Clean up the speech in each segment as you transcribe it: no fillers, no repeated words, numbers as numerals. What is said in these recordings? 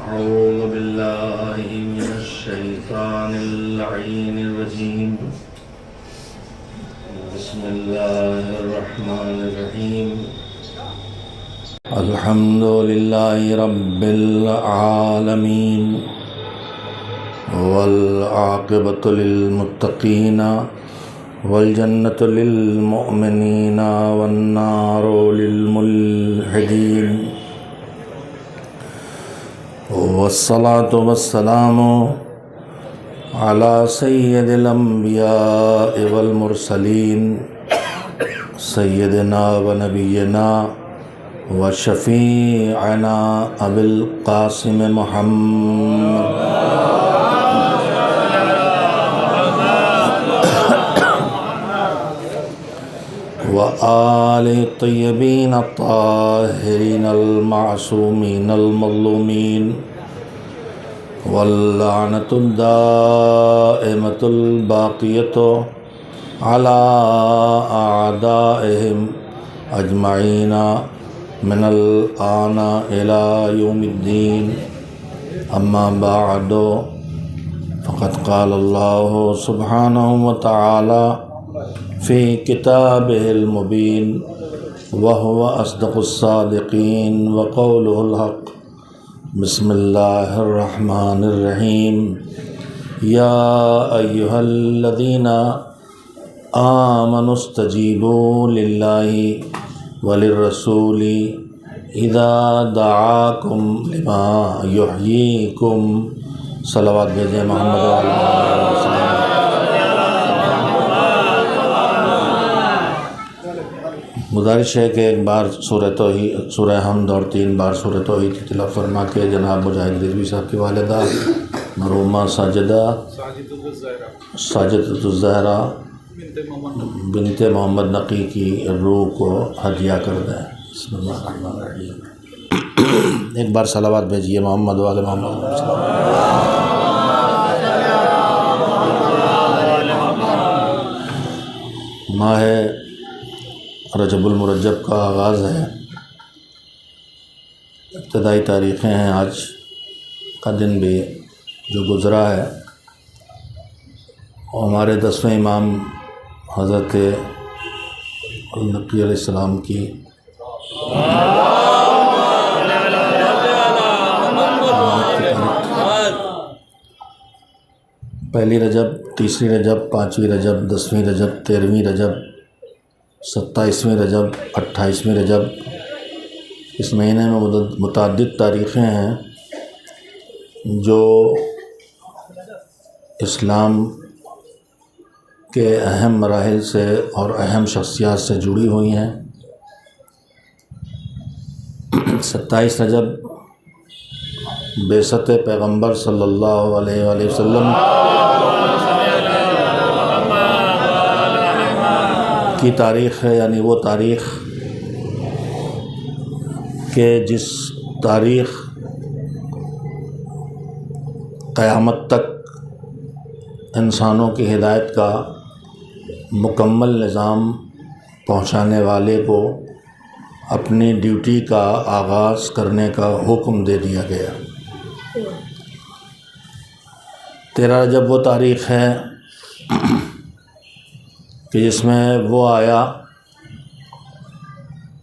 أعوذ بالله من الشيطان اللعين الرجيم. بسم الله الرحمن الرحيم. الحمد لله رب العالمين والعاقبة للمتقين والجنة للمؤمنين والنار للملحدين، والصلاة والسلام على سيد الأنبياء والمرسلين سيدنا ونبينا وشفيعنا أبي القاسم محمد وآل الطيبين الطاهرين المعصومين المظلومين، واللعنة الدائمة الباقية على أعدائهم أجمعين من الآن إلى يوم الدين. أما بعد، فقد قال الله سبحانه وتعالى في كتابه المبين وهو أصدق الصادقين وقوله الحق. بسم الله الرحمن الرحيم. يا أيها الذين آمنوا استجيبوا لله وللرسول إذا دعاكم لما يحييكم. صلوات بھیجیں محمد وعلى آلہ وسلم. گزارش ہے کہ ایک بار سورہ حمد اور 3 بار سورہ توحید کی تلاوت فرما کے جناب مجاہد رضوی صاحب کی والدہ مرحومہ ساجدہ الزہرا بنت محمد نقی کی روح کو ہدیہ کر دیں. بسم اللہ الرحمن الرحیم. ایک بار صلوات بھیجیے محمد وعلی محمد. ماہ رجب المرجب کا آغاز ہے. ابتدائی تاریخیں ہیں. آج کا دن بھی جو گزرا ہے ہمارے 10ویں امام حضرت النقی علیہ السلام کی پہلی رجب، تیسری رجب، 5ویں رجب، 10ویں رجب، 13ویں رجب، 27ویں رجب، 28ویں رجب. اس مہینے میں متعدد تاریخیں ہیں جو اسلام کے اہم مراحل سے اور اہم شخصیات سے جڑی ہوئی ہیں. 27 رجب بعثت پیغمبر صلی اللہ علیہ وآلہ وسلم کی تاریخ ہے، یعنی وہ تاریخ کہ جس تاریخ قیامت تک انسانوں کی ہدایت کا مکمل نظام پہنچانے والے کو اپنی ڈیوٹی کا آغاز کرنے کا حکم دے دیا گیا. 13 رجب وہ تاریخ ہے کہ جس میں وہ آیا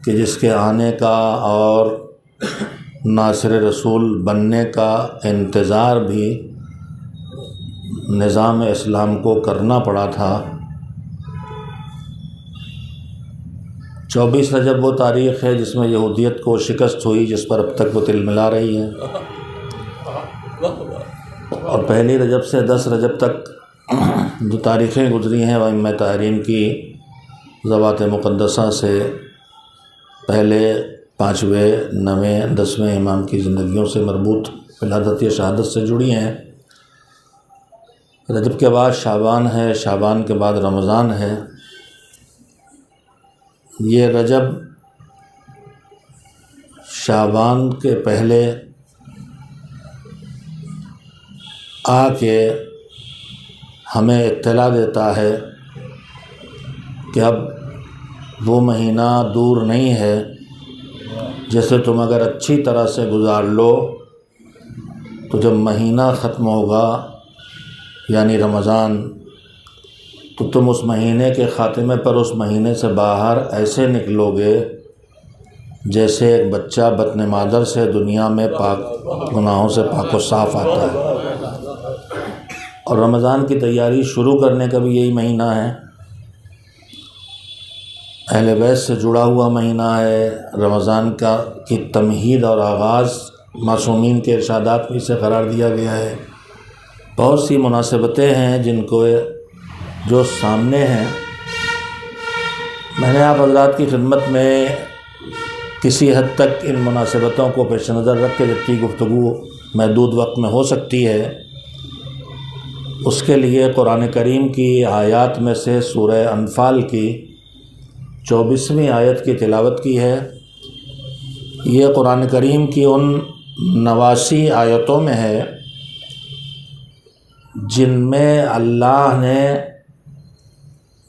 کہ جس کے آنے کا اور ناصر رسول بننے کا انتظار بھی نظام اسلام کو کرنا پڑا تھا. 24 رجب وہ تاریخ ہے جس میں یہودیت کو شکست ہوئی، جس پر اب تک وہ تل ملا رہی ہے. اور پہلی رجب سے 10 رجب تک جو تاریخیں گزری ہیں وہ ائمہ طاہرین کی ذوات مقدسہ سے پہلے 5ویں، 9ویں، 10ویں امام کی زندگیوں سے مربوط ولادت یا شہادت سے جڑی ہیں. رجب کے بعد شعبان ہے، شعبان کے بعد رمضان ہے. یہ رجب شعبان کے پہلے آ کے ہمیں اطلاع دیتا ہے کہ اب وہ مہینہ دور نہیں ہے جیسے تم اگر اچھی طرح سے گزار لو تو جب مہینہ ختم ہوگا یعنی رمضان، تو تم اس مہینے کے خاتمے پر اس مہینے سے باہر ایسے نکلو گے جیسے ایک بچہ بطن مادر سے دنیا میں پاک گناہوں سے پاک و صاف آتا ہے۔ اور رمضان کی تیاری شروع کرنے کا بھی یہی مہینہ ہے، اہل بیت سے جڑا ہوا مہینہ ہے۔ رمضان کی تمہید اور آغاز معصومین کے ارشادات میں سے قرار دیا گیا ہے۔ بہت سی مناسبتیں ہیں جن کو جو سامنے ہیں، میں نے آپ حضرات کی خدمت میں کسی حد تک ان مناسبتوں کو پیش نظر رکھ کے جتنی گفتگو محدود وقت میں ہو سکتی ہے اس کے لیے قرآن کریم کی آیات میں سے سورہ انفال کی 24ویں آیت کی تلاوت کی ہے۔ یہ قرآن کریم کی ان 89 آیتوں میں ہے جن میں اللہ نے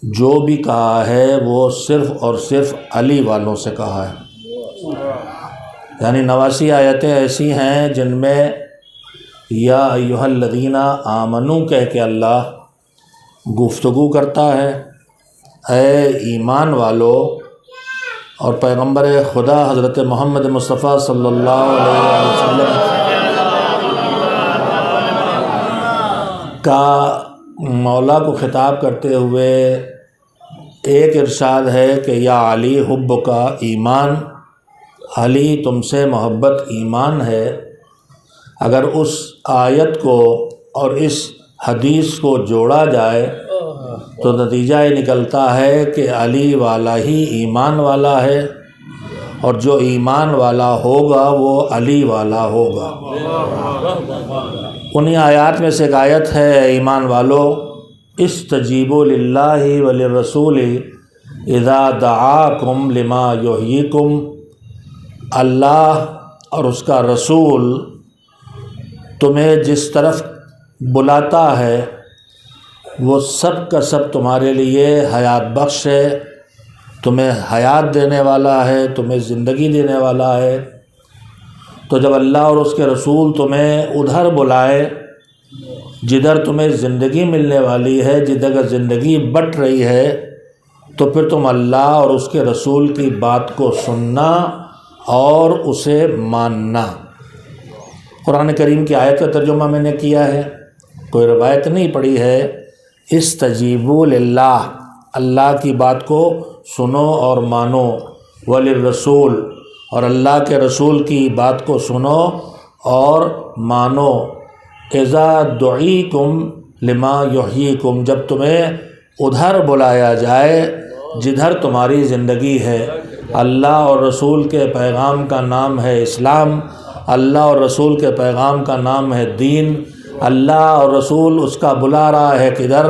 جو بھی کہا ہے وہ صرف اور صرف علی والوں سے کہا ہے، یعنی 89 آیتیں ایسی ہیں جن میں یا ایھا الذین آمنو کہہ کے اللہ گفتگو کرتا ہے، اے ایمان والو، اور پیغمبر خدا حضرت محمد مصطفیٰ صلی اللہ علیہ وسلم کا مولا کو خطاب کرتے ہوئے ایک ارشاد ہے کہ یا علی حب کا ایمان، علی تم سے محبت ایمان ہے۔ اگر اس آیت کو اور اس حدیث کو جوڑا جائے تو نتیجہ یہ نکلتا ہے کہ علی والا ہی ایمان والا ہے، اور جو ایمان والا ہوگا وہ علی والا ہوگا۔ انہی آیات میں سے ایک آیت ہے، ایمان والو استجیبوا للہ وللرسول اذا دعاکم لما یحییکم، اللہ اور اس کا رسول تمہیں جس طرف بلاتا ہے وہ سب کا سب تمہارے لیے حیات بخش ہے، تمہیں حیات دینے والا ہے، تمہیں زندگی دینے والا ہے۔ تو جب اللہ اور اس کے رسول تمہیں ادھر بلائے جدھر تمہیں زندگی ملنے والی ہے، جدھر زندگی بٹ رہی ہے، تو پھر تم اللہ اور اس کے رسول کی بات کو سننا اور اسے ماننا۔ قرآن کریم کی آیت کا ترجمہ میں نے کیا ہے، کوئی روایت نہیں پڑھی ہے۔ استجیبوا للہ، اللہ کی بات کو سنو اور مانو، وللرسول، اور اللہ کے رسول کی بات کو سنو اور مانو، اذا دعیکم لما یحییکم، جب تمہیں ادھر بلایا جائے جدھر تمہاری زندگی ہے۔ اللہ اور رسول کے پیغام کا نام ہے اسلام، اللہ اور رسول کے پیغام کا نام ہے دین۔ اللہ اور رسول اس کا بلا رہا ہے کدھر؟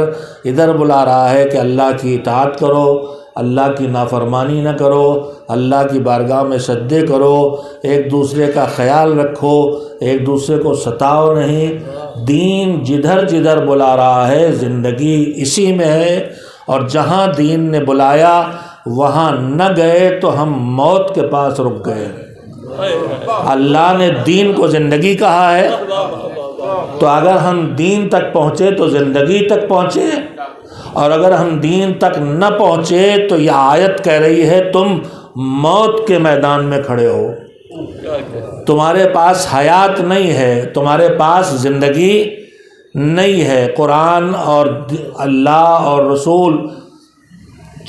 ادھر بلا رہا ہے کہ اللہ کی اطاعت کرو، اللہ کی نافرمانی نہ کرو، اللہ کی بارگاہ میں سجدے کرو، ایک دوسرے کا خیال رکھو، ایک دوسرے کو ستاؤ نہیں۔ دین جدھر جدھر بلا رہا ہے زندگی اسی میں ہے، اور جہاں دین نے بلایا وہاں نہ گئے تو ہم موت کے پاس رک گئے۔ اللہ نے دین کو زندگی کہا ہے، تو اگر ہم دین تک پہنچے تو زندگی تک پہنچے، اور اگر ہم دین تک نہ پہنچے تو یہ آیت کہہ رہی ہے تم موت کے میدان میں کھڑے ہو، تمہارے پاس حیات نہیں ہے، تمہارے پاس زندگی نہیں ہے۔ قرآن اور اللہ اور رسول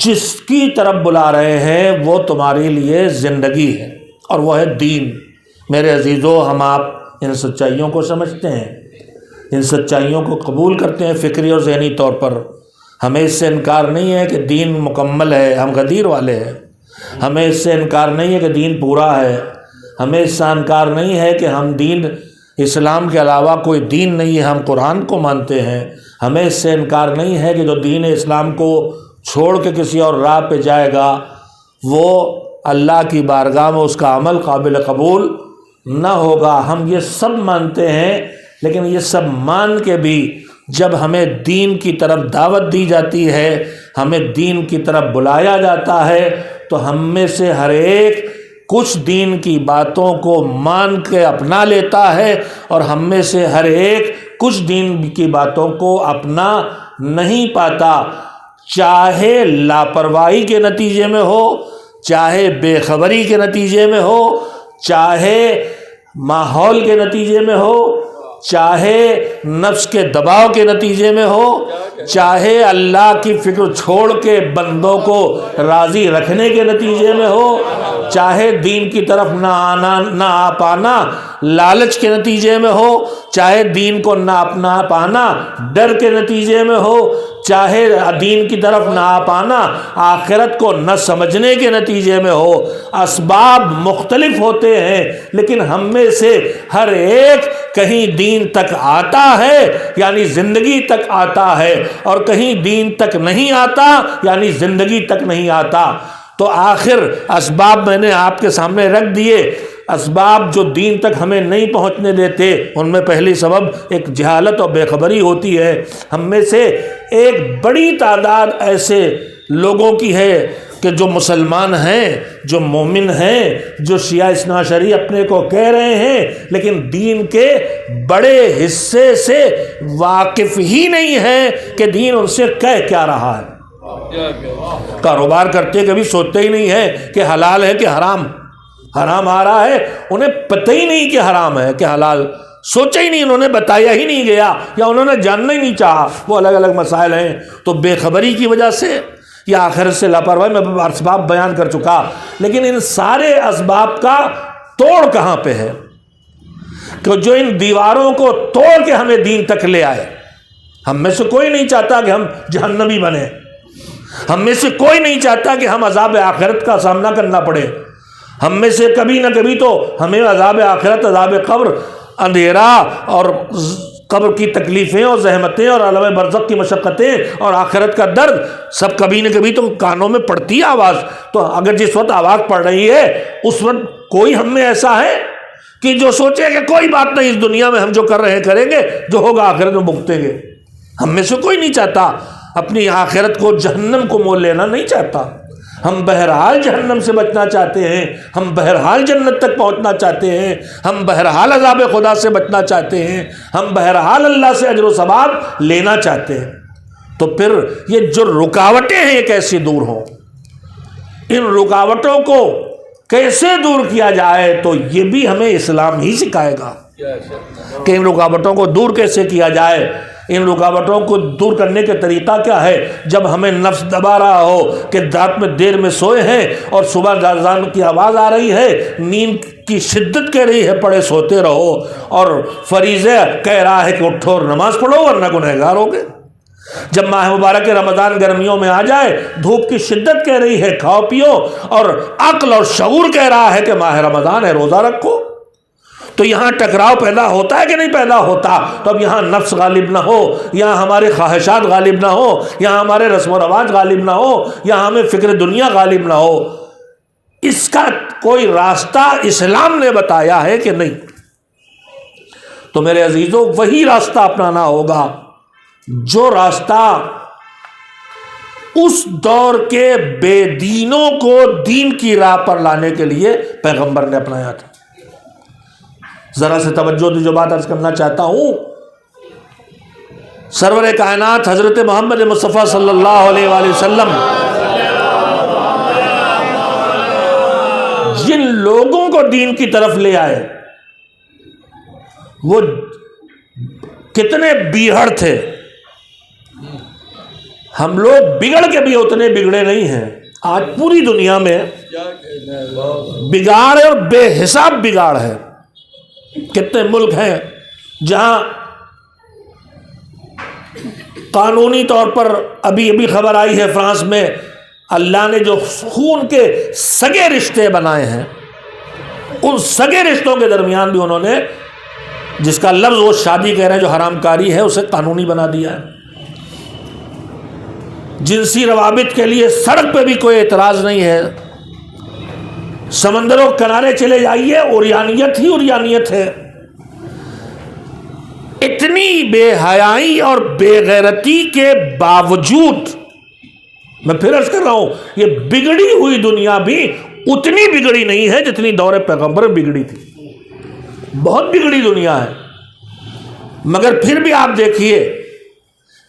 جس کی طرف بلا رہے ہیں وہ تمہارے لیے زندگی ہے، اور وہ ہے دین۔ میرے عزیزو، ہم آپ ان سچائیوں کو سمجھتے ہیں، ان سچائیوں کو قبول کرتے ہیں فکری اور ذہنی طور پر۔ ہمیں اس سے انکار نہیں ہے کہ دین مکمل ہے، ہم غدیر والے ہیں۔ ہمیں اس سے انکار نہیں ہے کہ دین پورا ہے۔ ہمیں اس سے انکار نہیں ہے کہ ہم دین اسلام کے علاوہ کوئی دین نہیں ہے، ہم قرآن کو مانتے ہیں۔ ہمیں اس سے انکار نہیں ہے کہ جو دین اسلام کو چھوڑ کے کسی اور راہ پہ جائے گا وہ اللہ کی بارگاہ میں اس کا عمل قابل قبول نہ ہوگا۔ ہم یہ سب مانتے ہیں، لیکن یہ سب مان کے بھی جب ہمیں دین کی طرف دعوت دی جاتی ہے، ہمیں دین کی طرف بلایا جاتا ہے، تو ہم میں سے ہر ایک کچھ دین کی باتوں کو مان کے اپنا لیتا ہے اور ہم میں سے ہر ایک کچھ دین کی باتوں کو اپنا نہیں پاتا، چاہے لاپرواہی کے نتیجے میں ہو، چاہے بے خبری کے نتیجے میں ہو، چاہے ماحول کے نتیجے میں ہو، چاہے نفس کے دباؤ کے نتیجے میں ہو، چاہے اللہ کی فکر چھوڑ کے بندوں کو راضی رکھنے کے نتیجے میں ہو، چاہے دین کی طرف نہ آ پانا لالچ کے نتیجے میں ہو، چاہے دین کو نہ اپنا پانا ڈر کے نتیجے میں ہو، چاہے دین کی طرف نہ آ پانا آخرت کو نہ سمجھنے کے نتیجے میں ہو۔ اسباب مختلف ہوتے ہیں، لیکن ہم میں سے ہر ایک کہیں دین تک آتا ہے یعنی زندگی تک آتا ہے، اور کہیں دین تک نہیں آتا یعنی زندگی تک نہیں آتا۔ تو آخر اسباب میں نے آپ کے سامنے رکھ دیے۔ اسباب جو دین تک ہمیں نہیں پہنچنے دیتے، ان میں پہلی سبب ایک جہالت اور بے خبری ہوتی ہے۔ ہم میں سے ایک بڑی تعداد ایسے لوگوں کی ہے کہ جو مسلمان ہیں، جو مومن ہیں، جو شیعہ اثنا عشری اپنے کو کہہ رہے ہیں، لیکن دین کے بڑے حصے سے واقف ہی نہیں ہیں کہ دین ان سے کہہ کیا رہا ہے۔ کاروبار کرتے کبھی سوچتے ہی نہیں ہے کہ حلال ہے کہ حرام، حرام آ رہا ہے انہیں پتہ ہی نہیں کہ حرام ہے کہ حلال، سوچا ہی نہیں، انہوں نے بتایا ہی نہیں گیا یا انہوں نے جاننا ہی نہیں چاہا۔ وہ الگ الگ مسائل ہیں۔ تو بے خبری کی وجہ سے یا آخرت سے لاپرواہی، میں اسباب بیان کر چکا، لیکن ان سارے اسباب کا توڑ کہاں پہ ہے کہ جو ان دیواروں کو توڑ کے ہمیں دین تک لے آئے۔ ہم میں سے کوئی نہیں چاہتا کہ ہم جہنمی بنیں، ہم میں سے کوئی نہیں چاہتا کہ ہم عذاب آخرت کا سامنا کرنا پڑے۔ ہم میں سے کبھی نہ کبھی تو ہمیں عذاب آخرت، عذاب قبر، اندھیرا اور قبر کی تکلیفیں اور زحمتیں اور عالم برزخ کی مشقتیں اور آخرت کا درد سب کبھی نہ کبھی تو کانوں میں پڑتی ہے آواز۔ تو اگر جس وقت آواز پڑ رہی ہے اس وقت کوئی ہم میں ایسا ہے کہ جو سوچے کہ کوئی بات نہیں، اس دنیا میں ہم جو کر رہے ہیں کریں گے، جو ہوگا آخرت میں بھگتیں گے؟ ہم میں سے کوئی نہیں چاہتا، اپنی آخرت کو جہنم کو مول لینا نہیں چاہتا۔ ہم بہرحال جہنم سے بچنا چاہتے ہیں، ہم بہرحال جنت تک پہنچنا چاہتے ہیں، ہم بہرحال عذاب خدا سے بچنا چاہتے ہیں، ہم بہرحال اللہ سے اجر و ثواب لینا چاہتے ہیں۔ تو پھر یہ جو رکاوٹیں ہیں یہ کیسے دور ہوں؟ ان رکاوٹوں کو کیسے دور کیا جائے؟ تو یہ بھی ہمیں اسلام ہی سکھائے گا کہ ان رکاوٹوں کو دور کیسے کیا جائے۔ ان رکاوٹوں کو دور کرنے کا طریقہ کیا ہے؟ جب ہمیں نفس دبا رہا ہو کہ رات میں دیر میں سوئے ہیں اور صبح اذان کی آواز آ رہی ہے، نیند کی شدت کہہ رہی ہے پڑے سوتے رہو، اور فریضہ کہہ رہا ہے کہ اٹھو اور نماز پڑھو ورنہ گنہگار ہوگے۔ جب ماہ مبارک رمضان گرمیوں میں آ جائے، دھوپ کی شدت کہہ رہی ہے کھاؤ پیو، اور عقل اور شعور کہہ رہا ہے کہ ماہ رمضان ہے روزہ رکھو، تو یہاں ٹکراؤ پیدا ہوتا ہے کہ نہیں پیدا ہوتا؟ تو اب یہاں نفس غالب نہ ہو، یہاں ہمارے خواہشات غالب نہ ہو، یہاں ہمارے رسم و رواج غالب نہ ہو، یہاں ہمیں فکر دنیا غالب نہ ہو۔ اس کا کوئی راستہ اسلام نے بتایا ہے کہ نہیں؟ تو میرے عزیزوں وہی راستہ اپنانا ہوگا جو راستہ اس دور کے بے دینوں کو دین کی راہ پر لانے کے لیے پیغمبر نے اپنایا تھا۔ ذرا سے توجہ دی، جو بات عرض کرنا چاہتا ہوں، سرور کائنات حضرت محمد مصطفیٰ صلی اللہ علیہ وآلہ وسلم جن لوگوں کو دین کی طرف لے آئے وہ کتنے بیہڑ تھے۔ ہم لوگ بگڑ کے بھی اتنے بگڑے نہیں ہیں۔ آج پوری دنیا میں بگاڑ اور بے حساب بگاڑ ہے۔ کتنے ملک ہیں جہاں قانونی طور پر ابھی خبر آئی ہے فرانس میں اللہ نے جو خون کے سگے رشتے بنائے ہیں، ان سگے رشتوں کے درمیان بھی انہوں نے جس کا لفظ وہ شادی کہہ رہے ہیں جو حرام کاری ہے اسے قانونی بنا دیا ہے۔ جنسی روابط کے لیے سڑک پہ بھی کوئی اعتراض نہیں ہے۔ سمندروں کنارے چلے جائیے، اوریانیت ہی اوریانیت ہے۔ اتنی بے حیائی اور بے غیرتی کے باوجود میں پھر عرض کر رہا ہوں، یہ بگڑی ہوئی دنیا بھی اتنی بگڑی نہیں ہے جتنی دور پیغمبر بگڑی تھی. بہت بگڑی دنیا ہے. مگر پھر بھی آپ دیکھیے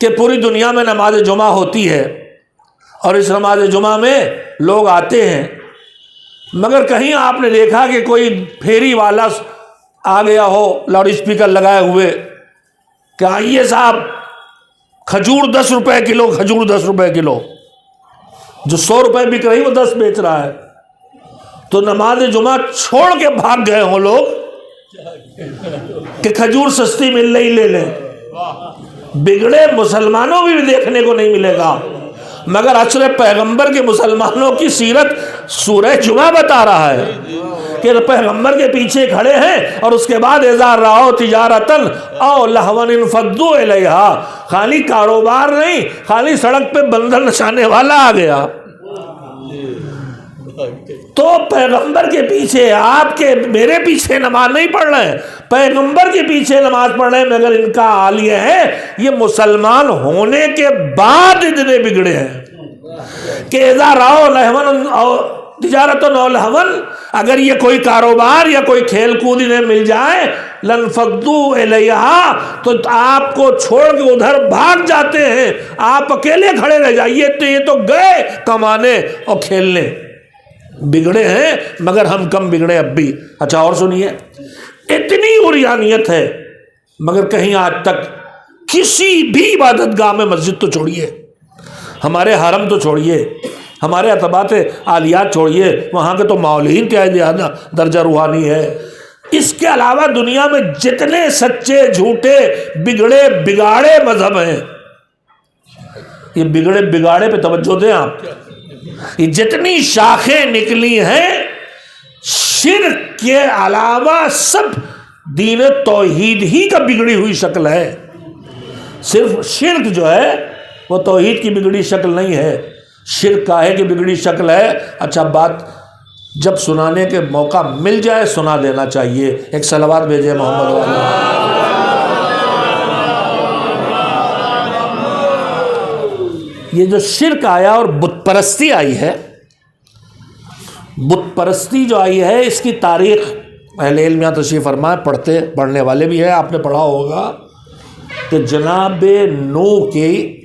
کہ پوری دنیا میں نماز جمعہ ہوتی ہے اور اس نماز جمعہ میں لوگ آتے ہیں، مگر کہیں آپ نے دیکھا کہ کوئی پھیری والا آ گیا ہو لاؤڈ اسپیکر لگائے ہوئے کہ آئیے صاحب کھجور 10 روپے کلو، کھجور 10 روپے کلو، جو 100 روپے بک رہی وہ 10 بیچ رہا ہے. تو نماز جمعہ چھوڑ کے بھاگ گئے ہوں لوگ کہ کھجور سستی مل رہی لے لیں. بگڑے مسلمانوں بھی دیکھنے کو نہیں ملے گا، مگر عصر پیغمبر کے مسلمانوں کی سیرت سورہ جمعہ بتا رہا ہے کہ پیغمبر کے پیچھے کھڑے ہیں اور اس کے بعد اذا رأوا تجارتاً او لہوا انفضوا الیہا. خالی کاروبار نہیں، خالی سڑک پہ بندر نچانے والا آ گیا. تو پیغمبر کے پیچھے، آپ کے میرے پیچھے نماز نہیں پڑھ رہے ہیں، پیغمبر کے پیچھے نماز پڑھ رہے ہیں، مگر ان کا حال یہ ہے یہ مسلمان ہونے کے بعد اتنے بگڑے ہیں کہ اذا رأوا لہوا تجارتاً او لہوا، اگر یہ کوئی کاروبار یا کوئی کھیل کود انہیں مل جائے لانفضوا الیہا، تو آپ کو چھوڑ کے ادھر بھاگ جاتے ہیں، آپ اکیلے کھڑے رہ جائیے تو یہ تو گئے کمانے اور کھیلنے. بگڑے ہیں مگر ہم کم بگڑے اب بھی. اچھا اور سنیے، اتنی عریانیت ہے مگر کہیں آج تک کسی بھی عبادت گاہ میں، مسجد تو چھوڑیے، ہمارے حرم تو چھوڑیے، ہمارے اتباعات عالیات چھوڑیے، وہاں کے تو مولین کیا درجہ روحانی ہے. اس کے علاوہ دنیا میں جتنے سچے جھوٹے بگڑے بگاڑے مذہب ہیں، یہ بگڑے بگاڑے پہ توجہ دیں آپ. یہ جتنی شاخیں نکلی ہیں شرک کے علاوہ سب دین توحید ہی کا بگڑی ہوئی شکل ہے. صرف شرک جو ہے وہ توحید کی بگڑی شکل نہیں ہے، شرک کاہے کی بگڑی شکل ہے. اچھا بات جب سنانے کے موقع مل جائے سنا دینا چاہیے. ایک صلوات بھیجے محمد والا. یہ جو شرک آیا اور بت پرستی آئی ہے، بت پرستی جو آئی ہے اس کی تاریخ اہل علم یہاں تشریف فرمائے، پڑھنے والے بھی ہیں، آپ نے پڑھا ہوگا کہ جناب نوح کی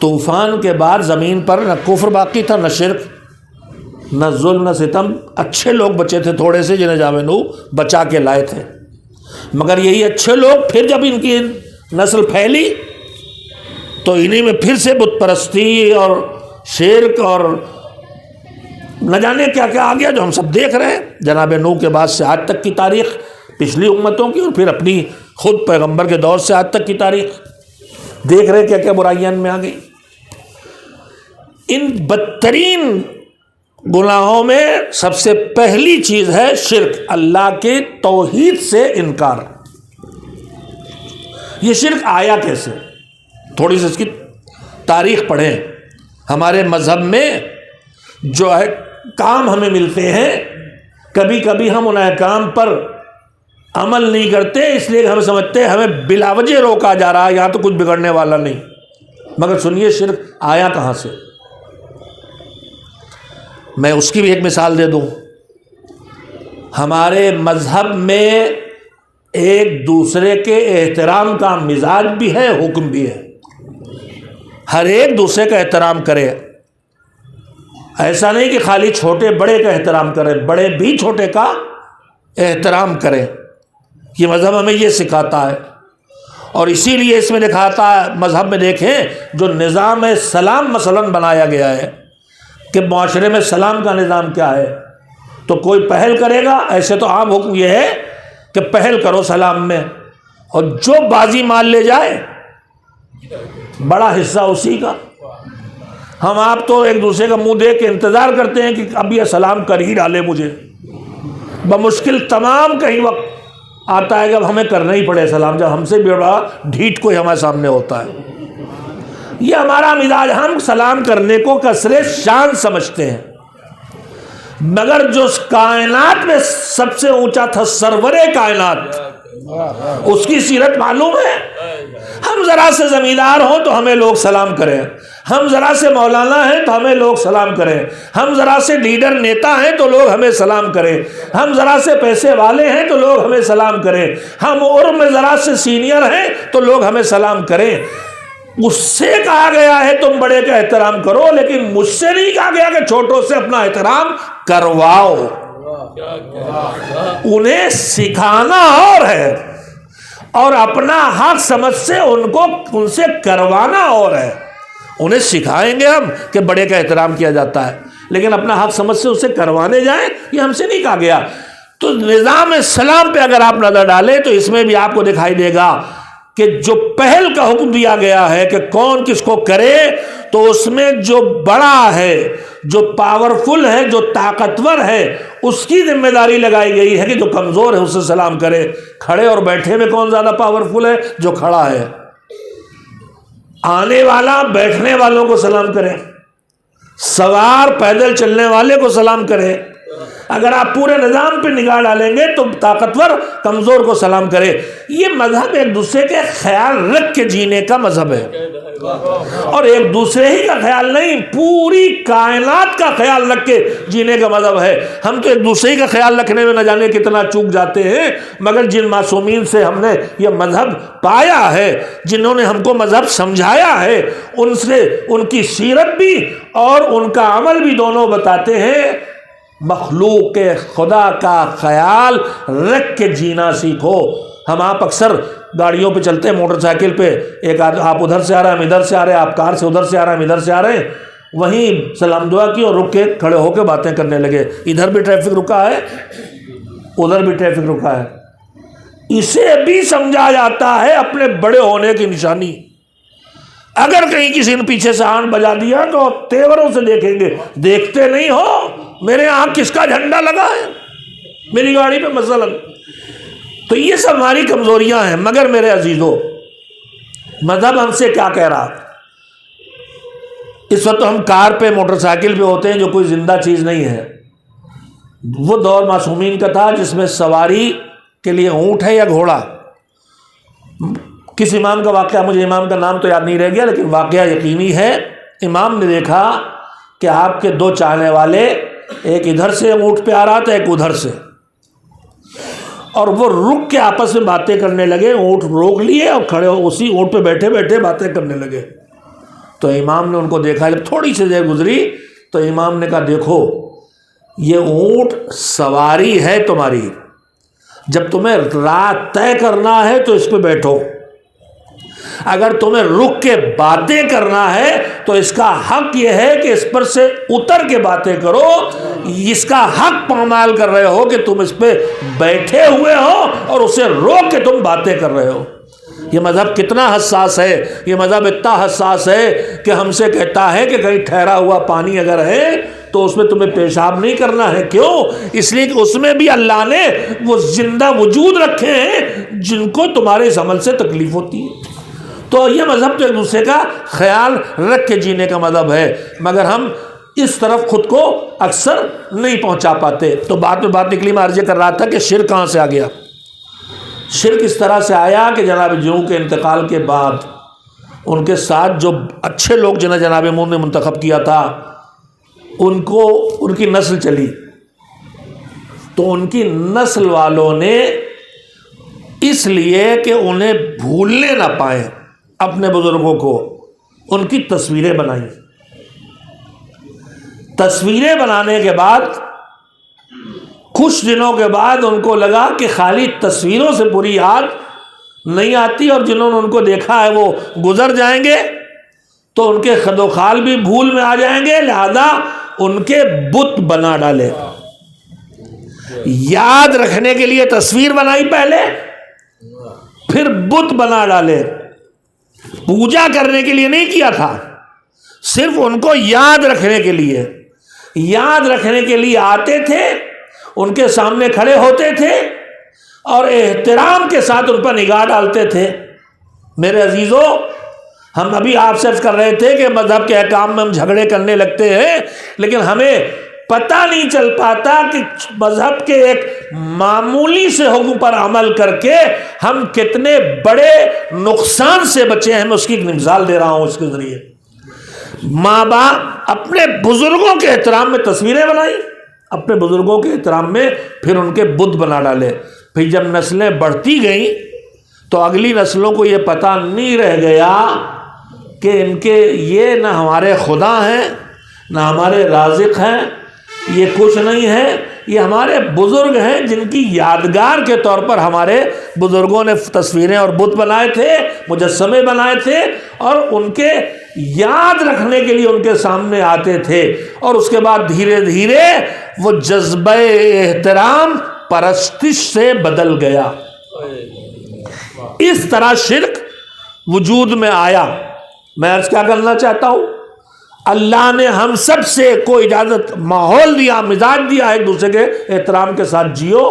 طوفان کے بعد زمین پر نہ کفر باقی تھا، نہ شرک، نہ ظلم، نہ ستم. اچھے لوگ بچے تھے تھوڑے سے جنہیں جناب نوح بچا کے لائے تھے. مگر یہی اچھے لوگ پھر جب ان کی نسل پھیلی تو انہی میں پھر سے بت پرستی اور شرک اور نہ جانے کیا کیا آ گیا جو ہم سب دیکھ رہے ہیں. جناب نوح کے بعد سے آج تک کی تاریخ پچھلی امتوں کی، اور پھر اپنی خود پیغمبر کے دور سے آج تک کی تاریخ دیکھ رہے کیا کیا برائیاں میں آ گئی. ان بدترین گناہوں میں سب سے پہلی چیز ہے شرک، اللہ کے توحید سے انکار. یہ شرک آیا کیسے؟ تھوڑی سی اس کی تاریخ پڑھیں. ہمارے مذہب میں جو ہے کام ہمیں ملتے ہیں، کبھی کبھی ہم ان احکام پر عمل نہیں کرتے، اس لیے ہم سمجھتے ہیں ہمیں بلا وجہ روکا جا رہا ہے، یہاں تو کچھ بگڑنے والا نہیں. مگر سنیے شرک آیا کہاں سے. میں اس کی بھی ایک مثال دے دوں. ہمارے مذہب میں ایک دوسرے کے احترام کا مزاج بھی ہے، حکم بھی ہے. ہر ایک دوسرے کا احترام کرے. ایسا نہیں کہ خالی چھوٹے بڑے کا احترام کریں، بڑے بھی چھوٹے کا احترام کریں. یہ مذہب ہمیں یہ سکھاتا ہے. اور اسی لیے اس میں دکھاتا ہے، مذہب میں دیکھیں جو نظام سلام مثلا بنایا گیا ہے کہ معاشرے میں سلام کا نظام کیا ہے، تو کوئی پہل کرے گا. ایسے تو عام حکم یہ ہے کہ پہل کرو سلام میں، اور جو بازی مال لے جائے بڑا حصہ اسی کا. ہم آپ تو ایک دوسرے کا منہ دیکھ کے انتظار کرتے ہیں کہ اب یہ سلام کر ہی ڈالے. مجھے بمشکل تمام کہیں وقت آتا ہے کہ اب ہمیں کرنا ہی پڑے سلام، جب ہم سے بھی بڑا ڈھیٹ کوئی ہمارے سامنے ہوتا ہے. یہ ہمارا مزاج، ہم سلام کرنے کو کثر شان سمجھتے ہیں. مگر جو کائنات میں سب سے اونچا تھا، سرور کائنات، اس کی سیرت معلوم ہے. ہم ذرا سے زمیندار ہوں تو ہمیں لوگ سلام کریں، ہم ذرا سے مولانا ہیں تو ہمیں لوگ سلام کریں، ہم ذرا سے لیڈر نیتا ہیں تو لوگ ہمیں سلام کریں، ہم ذرا سے پیسے والے ہیں تو لوگ ہمیں سلام کریں، ہم عمر میں ذرا سے سینئر ہیں تو لوگ ہمیں سلام کریں۔ اس سے کہا گیا ہے تم بڑے کا احترام کرو، لیکن مجھ سے نہیں کہا گیا کہ چھوٹوں سے اپنا احترام کرواؤ۔ انہیں سکھانا اور ہے، اور اپنا حق سمجھ سے ان سے کروانا اور ہے۔ انہیں سکھائیں گے ہم کہ بڑے کا احترام کیا جاتا ہے، لیکن اپنا حق سمجھ سے اسے کروانے جائیں یہ ہم سے نہیں کہا گیا۔ تو نظام اسلام پہ اگر آپ نظر ڈالیں تو اس میں بھی آپ کو دکھائی دے گا کہ جو پہل کا حکم دیا گیا ہے کہ کون کس کو کرے، تو اس میں جو بڑا ہے، جو پاورفل ہے، جو طاقتور ہے، اس کی ذمہ داری لگائی گئی ہے کہ جو کمزور ہے اسے سلام کرے۔ کھڑے اور بیٹھے میں کون زیادہ پاورفل ہے؟ جو کھڑا ہے۔ آنے والا بیٹھنے والوں کو سلام کرے، سوار پیدل چلنے والے کو سلام کرے۔ اگر آپ پورے نظام پہ نگاہ ڈالیں گے تو طاقتور کمزور کو سلام کرے۔ یہ مذہب ایک دوسرے کے خیال رکھ کے جینے کا مذہب ہے، اور ایک دوسرے ہی کا خیال نہیں، پوری کائنات کا خیال رکھ کے جینے کا مذہب ہے۔ ہم تو ایک دوسرے کا خیال رکھنے میں نہ جانے کتنا چوک جاتے ہیں، مگر جن معصومین سے ہم نے یہ مذہب پایا ہے، جنہوں نے ہم کو مذہب سمجھایا ہے، ان سے ان کی سیرت بھی اور ان کا عمل بھی دونوں بتاتے ہیں مخلوق کے خدا کا خیال رکھ کے جینا سیکھو۔ ہم آپ اکثر گاڑیوں پہ چلتے ہیں، موٹر سائیکل پہ، ایک آپ ادھر سے آ رہے ہیں ہم ادھر سے آ رہے ہیں، آپ کار سے ادھر سے آ رہے ہیں ہم ادھر سے آ رہے ہیں، وہیں سلام دعا کی اور رک کے کھڑے ہو کے باتیں کرنے لگے۔ ادھر بھی ٹریفک رکا ہے، ادھر بھی ٹریفک رکا ہے۔ اسے بھی سمجھا جاتا ہے اپنے بڑے ہونے کی نشانی۔ اگر کہیں کسی نے پیچھے سے ہارن بجا دیا تو تیوروں سے دیکھیں گے، دیکھتے نہیں ہو میرے یہاں کس کا جھنڈا لگا ہے میری گاڑی پہ مثلا۔ تو یہ سب ہماری کمزوریاں ہیں۔ مگر میرے عزیزو، مذہب ہم سے کیا کہہ رہا؟ اس وقت ہم کار پہ موٹر سائیکل پہ ہوتے ہیں جو کوئی زندہ چیز نہیں ہے۔ وہ دور معصومین کا تھا جس میں سواری کے لیے اونٹ ہے یا گھوڑا۔ کس امام کا واقعہ، مجھے امام کا نام تو یاد نہیں رہ گیا، لیکن واقعہ یقینی ہے۔ امام نے دیکھا کہ آپ کے دو چاہنے والے، ایک ادھر سے اونٹ پہ آ رہا تھا ایک ادھر سے، اور وہ رک کے آپس میں باتیں کرنے لگے۔ اونٹ روک لیے اور کھڑے اسی اونٹ پہ بیٹھے بیٹھے باتیں کرنے لگے۔ تو امام نے ان کو دیکھا، جب تھوڑی سی دیر گزری تو امام نے کہا دیکھو یہ اونٹ سواری ہے تمہاری، جب تمہیں رات طے کرنا ہے تو اس پہ بیٹھو، اگر تمہیں رک کے باتیں کرنا ہے تو اس کا حق یہ ہے کہ اس پر سے اتر کے باتیں کرو۔ اس کا حق پامال کر رہے ہو کہ تم اس پہ بیٹھے ہوئے ہو اور اسے روک کے تم باتیں کر رہے ہو۔ یہ مذہب کتنا حساس ہے، یہ مذہب اتنا حساس ہے کہ ہم سے کہتا ہے کہ کہیں ٹھہرا ہوا پانی اگر ہے تو اس میں تمہیں پیشاب نہیں کرنا ہے۔ کیوں؟ اس لیے کہ اس میں بھی اللہ نے وہ زندہ وجود رکھے ہیں جن کو تمہارے اس عمل سے تکلیف ہوتی ہے۔ تو یہ مذہب تو ایک دوسرے کا خیال رکھ کے جینے کا مذہب ہے، مگر ہم اس طرف خود کو اکثر نہیں پہنچا پاتے۔ تو بات نکلی، میں عرض کر رہا تھا کہ شرک کہاں سے آ گیا۔ شرک اس طرح سے آیا کہ جناب جو کے انتقال کے بعد ان کے ساتھ جو اچھے لوگ جنہیں جناب مون نے منتخب کیا تھا ان کی نسل چلی، تو ان کی نسل والوں نے اس لیے کہ انہیں بھولنے نہ پائیں اپنے بزرگوں کو، ان کی تصویریں بنائیں۔ تصویریں بنانے کے بعد کچھ دنوں کے بعد ان کو لگا کہ خالی تصویروں سے پوری یاد نہیں آتی، اور جنہوں نے ان کو دیکھا ہے وہ گزر جائیں گے تو ان کے خد و خال بھی بھول میں آ جائیں گے، لہذا ان کے بت بنا ڈالے۔ یاد رکھنے کے لیے تصویر بنائی پہلے، پھر بت بنا ڈالے۔ پوجا کرنے کے لیے نہیں کیا تھا، صرف ان کو یاد رکھنے کے لیے۔ یاد رکھنے کے لیے آتے تھے، ان کے سامنے کھڑے ہوتے تھے اور احترام کے ساتھ ان پر نگاہ ڈالتے تھے۔ میرے عزیزو، ہم ابھی آپ سے عرض کر رہے تھے کہ مذہب کے احکام میں ہم جھگڑے کرنے لگتے ہیں، لیکن ہمیں پتہ نہیں چل پاتا کہ مذہب کے ایک معمولی سے حکم پر عمل کر کے ہم کتنے بڑے نقصان سے بچے ہیں. میں اس کی ایک مثال دے رہا ہوں اس کے ذریعے. ماں باپ اپنے بزرگوں کے احترام میں تصویریں بنائی، اپنے بزرگوں کے احترام میں پھر ان کے بت بنا ڈالے. پھر جب نسلیں بڑھتی گئیں تو اگلی نسلوں کو یہ پتہ نہیں رہ گیا کہ ان کے یہ نہ ہمارے خدا ہیں نہ ہمارے رازق ہیں، یہ کچھ نہیں ہے، یہ ہمارے بزرگ ہیں جن کی یادگار کے طور پر ہمارے بزرگوں نے تصویریں اور بت بنائے تھے، مجسمے بنائے تھے، اور ان کے یاد رکھنے کے لیے ان کے سامنے آتے تھے. اور اس کے بعد دھیرے دھیرے وہ جذبہ احترام پرستش سے بدل گیا. اس طرح شرک وجود میں آیا. میں عرض کیا کرنا چاہتا ہوں، اللہ نے ہم سب سے کوئی اجازت، ماحول دیا، مزاج دیا، ایک دوسرے کے احترام کے ساتھ جیو.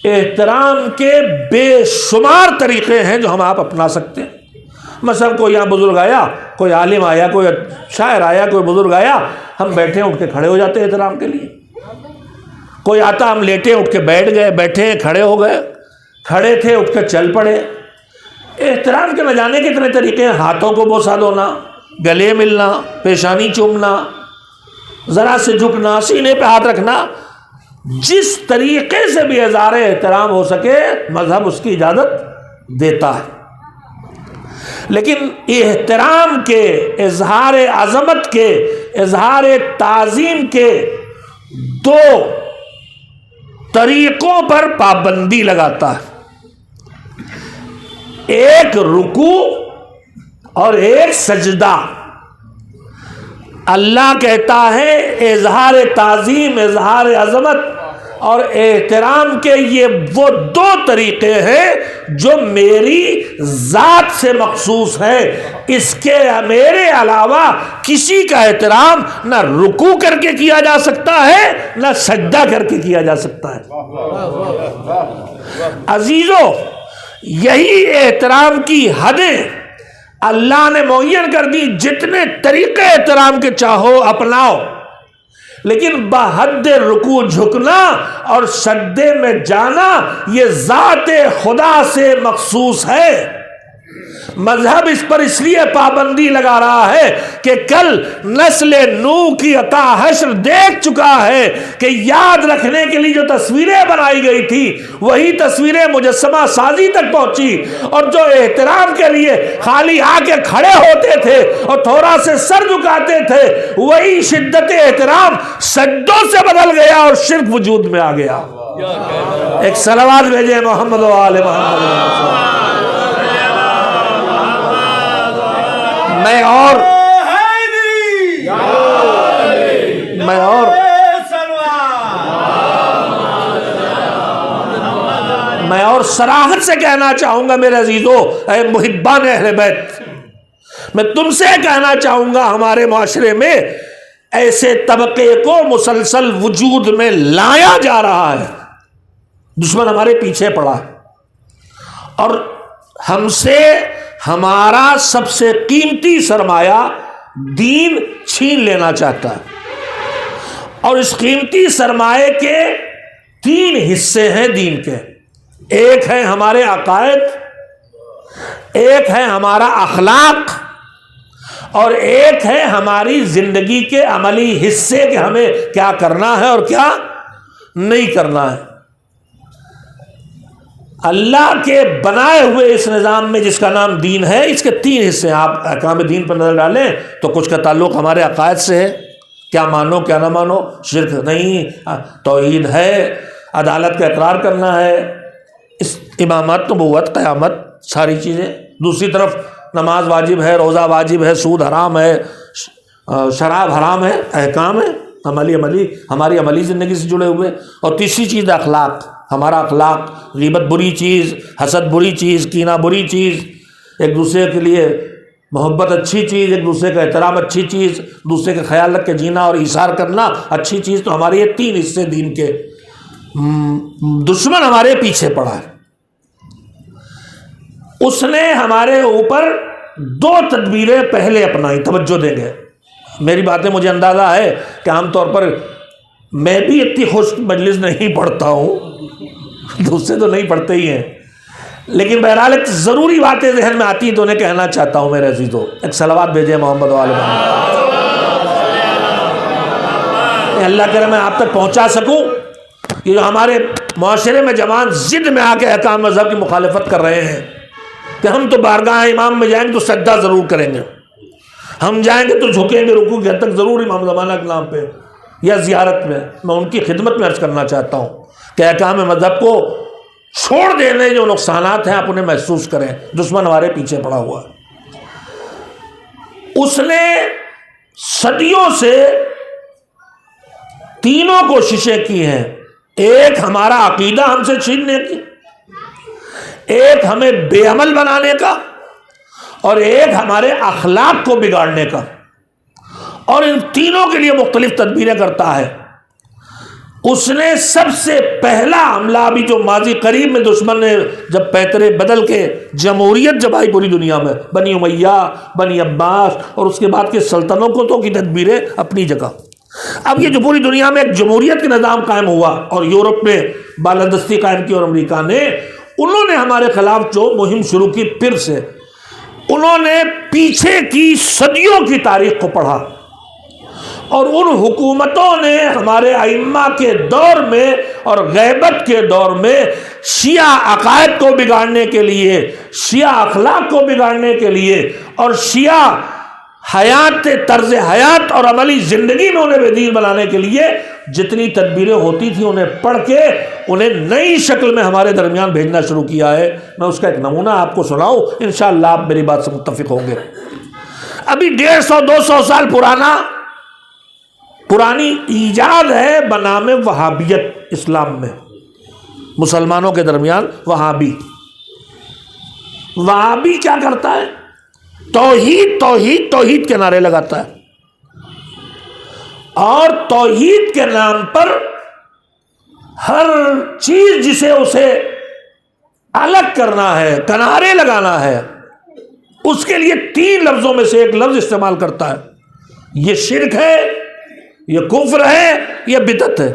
احترام کے بے شمار طریقے ہیں جو ہم آپ اپنا سکتے ہیں. مثلا کوئی یہاں بزرگ آیا، کوئی عالم آیا، کوئی شاعر آیا، کوئی بزرگ آیا، ہم بیٹھے اٹھ کے کھڑے ہو جاتے ہیں احترام کے لیے. کوئی آتا ہم لیٹے اٹھ کے بیٹھ گئے، بیٹھے کھڑے ہو گئے، کھڑے تھے اٹھ کے چل پڑے. احترام کے نہ جانے کے اتنے طریقے ہیں. ہاتھوں کو بوسہ دھونا، گلے ملنا، پیشانی چومنا، ذرا سے جھکنا، سینے پہ ہاتھ رکھنا. جس طریقے سے بھی اظہار احترام ہو سکے مذہب اس کی اجازت دیتا ہے. لیکن احترام کے، اظہار عظمت کے، اظہار تعظیم کے دو طریقوں پر پابندی لگاتا ہے. ایک رکوع اور ایک سجدہ. اللہ کہتا ہے اظہار تعظیم، اظہار عظمت اور احترام کے یہ وہ دو طریقے ہیں جو میری ذات سے مخصوص ہے. اس کے میرے علاوہ کسی کا احترام نہ رکوع کر کے کیا جا سکتا ہے نہ سجدہ کر کے کیا جا سکتا ہے. عزیزو، یہی احترام کی حدیں اللہ نے معین کر دی. جتنے طریقے احترام کے چاہو اپناؤ، لیکن بحد رکوع جھکنا اور سجدے میں جانا یہ ذات خدا سے مخصوص ہے. مذہب اس پر اس لیے پابندی لگا رہا ہے کہ کل نسل نوح کی عطا حشر دیکھ چکا ہے کہ یاد رکھنے کے لیے جو تصویریں بنائی گئی تھی وہی تصویریں مجسمہ سازی تک پہنچی، اور جو احترام کے لیے خالی آ کے کھڑے ہوتے تھے اور تھوڑا سے سر جھکاتے تھے وہی شدت احترام سجدوں سے بدل گیا اور شرک وجود میں آ گیا. ایک صلوات بھیجے محمد و آل محمد. میں اور صراحت سے کہنا چاہوں گا میرے عزیزو، اے محبان اہل بیت، میں تم سے کہنا چاہوں گا ہمارے معاشرے میں ایسے طبقے کو مسلسل وجود میں لایا جا رہا ہے. دشمن ہمارے پیچھے پڑا ہے اور ہم سے ہمارا سب سے قیمتی سرمایہ دین چھین لینا چاہتا ہے. اور اس قیمتی سرمایے کے تین حصے ہیں دین کے. ایک ہے ہمارے عقائد، ایک ہے ہمارا اخلاق، اور ایک ہے ہماری زندگی کے عملی حصے کہ ہمیں کیا کرنا ہے اور کیا نہیں کرنا ہے. اللہ کے بنائے ہوئے اس نظام میں جس کا نام دین ہے، اس کے تین حصے ہیں. آپ احکام دین پر نظر ڈالیں تو کچھ کا تعلق ہمارے عقائد سے ہے، کیا مانو کیا نہ مانو، شرک نہیں، توحید ہے، عدالت کا اقرار کرنا ہے، اس امامت، نبوت، قیامت، ساری چیزیں. دوسری طرف نماز واجب ہے، روزہ واجب ہے، سود حرام ہے، شراب حرام ہے، احکام ہے عملی ہماری عملی زندگی سے جڑے ہوئے. اور تیسری چیز اخلاق، ہمارا اخلاق. غیبت بری چیز، حسد بری چیز، کینہ بری چیز، ایک دوسرے کے لیے محبت اچھی چیز، ایک دوسرے کا احترام اچھی چیز، دوسرے کا خیال رکھ کے جینا اور ایثار کرنا اچھی چیز. تو ہمارے یہ تین حصے دین کے. دشمن ہمارے پیچھے پڑا ہے. اس نے ہمارے اوپر دو تدبیریں پہلے اپنائی. توجہ دیں گے میری باتیں، مجھے اندازہ ہے کہ عام طور پر میں بھی اتنی خشک مجلس نہیں پڑھتا ہوں، دوسرے تو نہیں پڑھتے ہی ہیں، لیکن بہرحال ایک ضروری باتیں ذہن میں آتی ہیں تو انہیں کہنا چاہتا ہوں میرے عزیزو۔ ایک صلوات بھیجیں محمد و آل محمد، اللہ کرے میں آپ تک پہنچا سکوں۔ یہ جو ہمارے معاشرے میں جوان ضد میں آ کے احکام مذہب کی مخالفت کر رہے ہیں کہ ہم تو بارگاہ امام میں جائیں گے تو سجدہ ضرور کریں گے، ہم جائیں گے تو جھکیں گے رکوع کے حد تک ضرور امام زمانہ کے نام پہ یا زیارت میں ان کی خدمت میں عرض کرنا چاہتا ہوں کہ احکام مذہب کو چھوڑ دینے جو نقصانات ہیں آپ انہیں محسوس کریں۔ دشمن ہمارے پیچھے پڑا ہوا ہے، اس نے صدیوں سے تینوں کوششیں کی ہیں، ایک ہمارا عقیدہ ہم سے چھیننے کی، ایک ہمیں بے عمل بنانے کا، اور ایک ہمارے اخلاق کو بگاڑنے کا، اور ان تینوں کے لیے مختلف تدبیریں کرتا ہے۔ اس نے سب سے پہلا حملہ ابھی جو ماضی قریب میں دشمن نے جب پیترے بدل کے جمہوریت جب آئی پوری دنیا میں، بنی امیہ، بنی عباس اور اس کے بعد کے سلطنتوں کی تدبیریں اپنی جگہ، اب یہ جو پوری دنیا میں ایک جمہوریت کا نظام قائم ہوا اور یورپ میں بالادستی قائم کی اور امریکہ نے، انہوں نے ہمارے خلاف جو مہم شروع کی، پھر سے انہوں نے پیچھے کی صدیوں کی تاریخ کو پڑھا، اور ان حکومتوں نے ہمارے ائمہ کے دور میں اور غیبت کے دور میں شیعہ عقائد کو بگاڑنے کے لیے، شیعہ اخلاق کو بگاڑنے کے لیے اور شیعہ حیات، طرز حیات اور عملی زندگی میں انہیں بے دین بنانے کے لیے جتنی تدبیریں ہوتی تھیں انہیں پڑھ کے انہیں نئی شکل میں ہمارے درمیان بھیجنا شروع کیا ہے۔ میں اس کا ایک نمونہ آپ کو سناؤں، انشاءاللہ آپ میری بات سے متفق ہوں گے۔ ابھی 150-200 سال پرانی ایجاد ہے بنام وہابیت اسلام میں، مسلمانوں کے درمیان وہابی کیا کرتا ہے؟ توحید توحید توحید کے نعرے لگاتا ہے، اور توحید کے نام پر ہر چیز جسے اسے الگ کرنا ہے، کنارے لگانا ہے، اس کے لیے 3 لفظوں میں سے ایک لفظ استعمال کرتا ہے، یہ شرک ہے، یہ کفر ہے، یہ بدعت ہے۔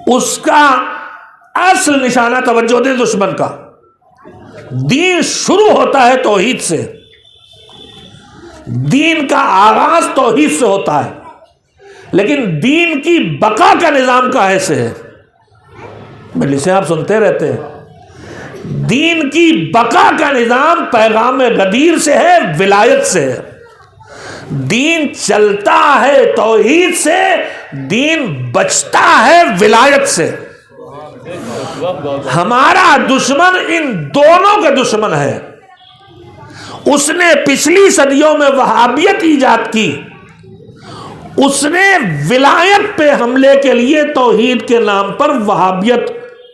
اس کا اصل نشانہ توجہ دے دشمن کا، دین شروع ہوتا ہے توحید سے، دین کا آغاز توحید سے ہوتا ہے، لیکن دین کی بقا کا نظام کہاں سے ہے؟ مجلسیں آپ سنتے رہتے ہیں، دین کی بقا کا نظام پیغام غدیر سے ہے، ولایت سے ہے۔ دین چلتا ہے توحید سے، دین بچتا ہے ولایت سے۔ ہمارا دشمن ان دونوں کا دشمن ہے۔ اس نے پچھلی صدیوں میں وہابیت ایجاد کی، اس نے ولایت پہ حملے کے لیے توحید کے نام پر وہابیت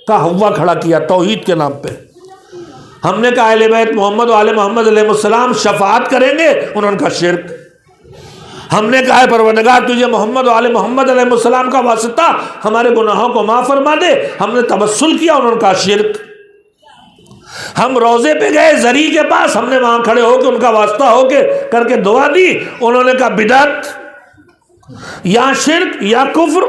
کا ہوا کھڑا کیا، توحید کے نام پہ۔ ہم نے کہا اہل بیت محمد و آل محمد علیہ السلام شفاعت کریں گے، انہوں نے کہا شرک۔ ہم نے کہا پروردگار تجھے محمد و آل محمد علیہ السلام کا واسطہ ہمارے گناہوں کو معاف فرما دے، ہم نے توسل کیا، انہوں نے کہا شرک۔ ہم روضے پہ گئے زری کے پاس، ہم نے وہاں کھڑے ہو کے ان کا واسطہ ہو کے کر کے دعا دی، انہوں نے کہا بدعت، یا شرک یا کفر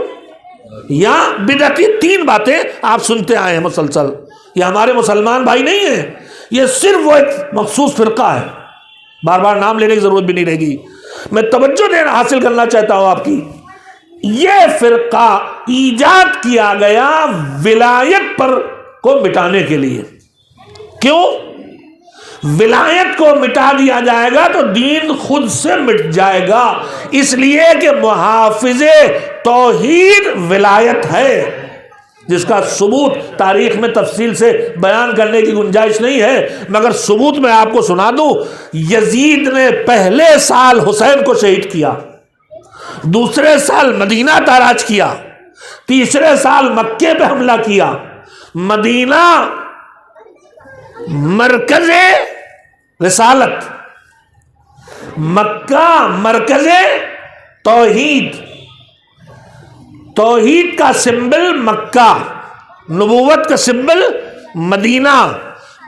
یا بدعت۔ 3 باتیں آپ سنتے آئے ہیں مسلسل۔ یہ ہمارے مسلمان بھائی نہیں ہیں، یہ صرف وہ ایک مخصوص فرقہ ہے، بار بار نام لینے کی ضرورت بھی نہیں رہے گی۔ میں توجہ دینا حاصل کرنا چاہتا ہوں آپ کی، یہ فرقہ ایجاد کیا گیا ولایت پر کو مٹانے کے لیے۔ کیوں؟ ولایت کو مٹا دیا جائے گا تو دین خود سے مٹ جائے گا، اس لیے کہ محافظ توحید ولایت ہے، جس کا ثبوت تاریخ میں تفصیل سے بیان کرنے کی گنجائش نہیں ہے، مگر ثبوت میں آپ کو سنا دوں۔ یزید نے پہلے سال حسین کو شہید کیا، دوسرے سال مدینہ تاراج کیا، تیسرے سال مکے پہ حملہ کیا۔ مدینہ مرکز رسالت، مکہ مرکز توحید، توحید کا سمبل مکہ، نبوت کا سمبل مدینہ،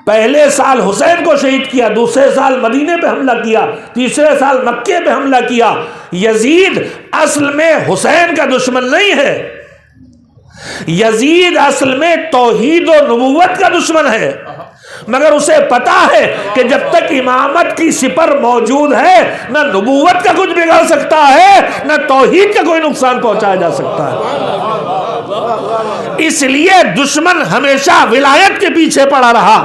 پہلے سال حسین کو شہید کیا، دوسرے سال مدینے پہ حملہ کیا، تیسرے سال مکے پہ حملہ کیا۔ یزید اصل میں حسین کا دشمن نہیں ہے، یزید اصل میں توحید و نبوت کا دشمن ہے، مگر اسے پتا ہے کہ جب تک امامت کی سپر موجود ہے نہ نبوت کا کچھ بگڑ سکتا ہے نہ توحید کا کوئی نقصان پہنچایا جا سکتا ہے۔ اس لیے دشمن ہمیشہ ولایت کے پیچھے پڑا رہا۔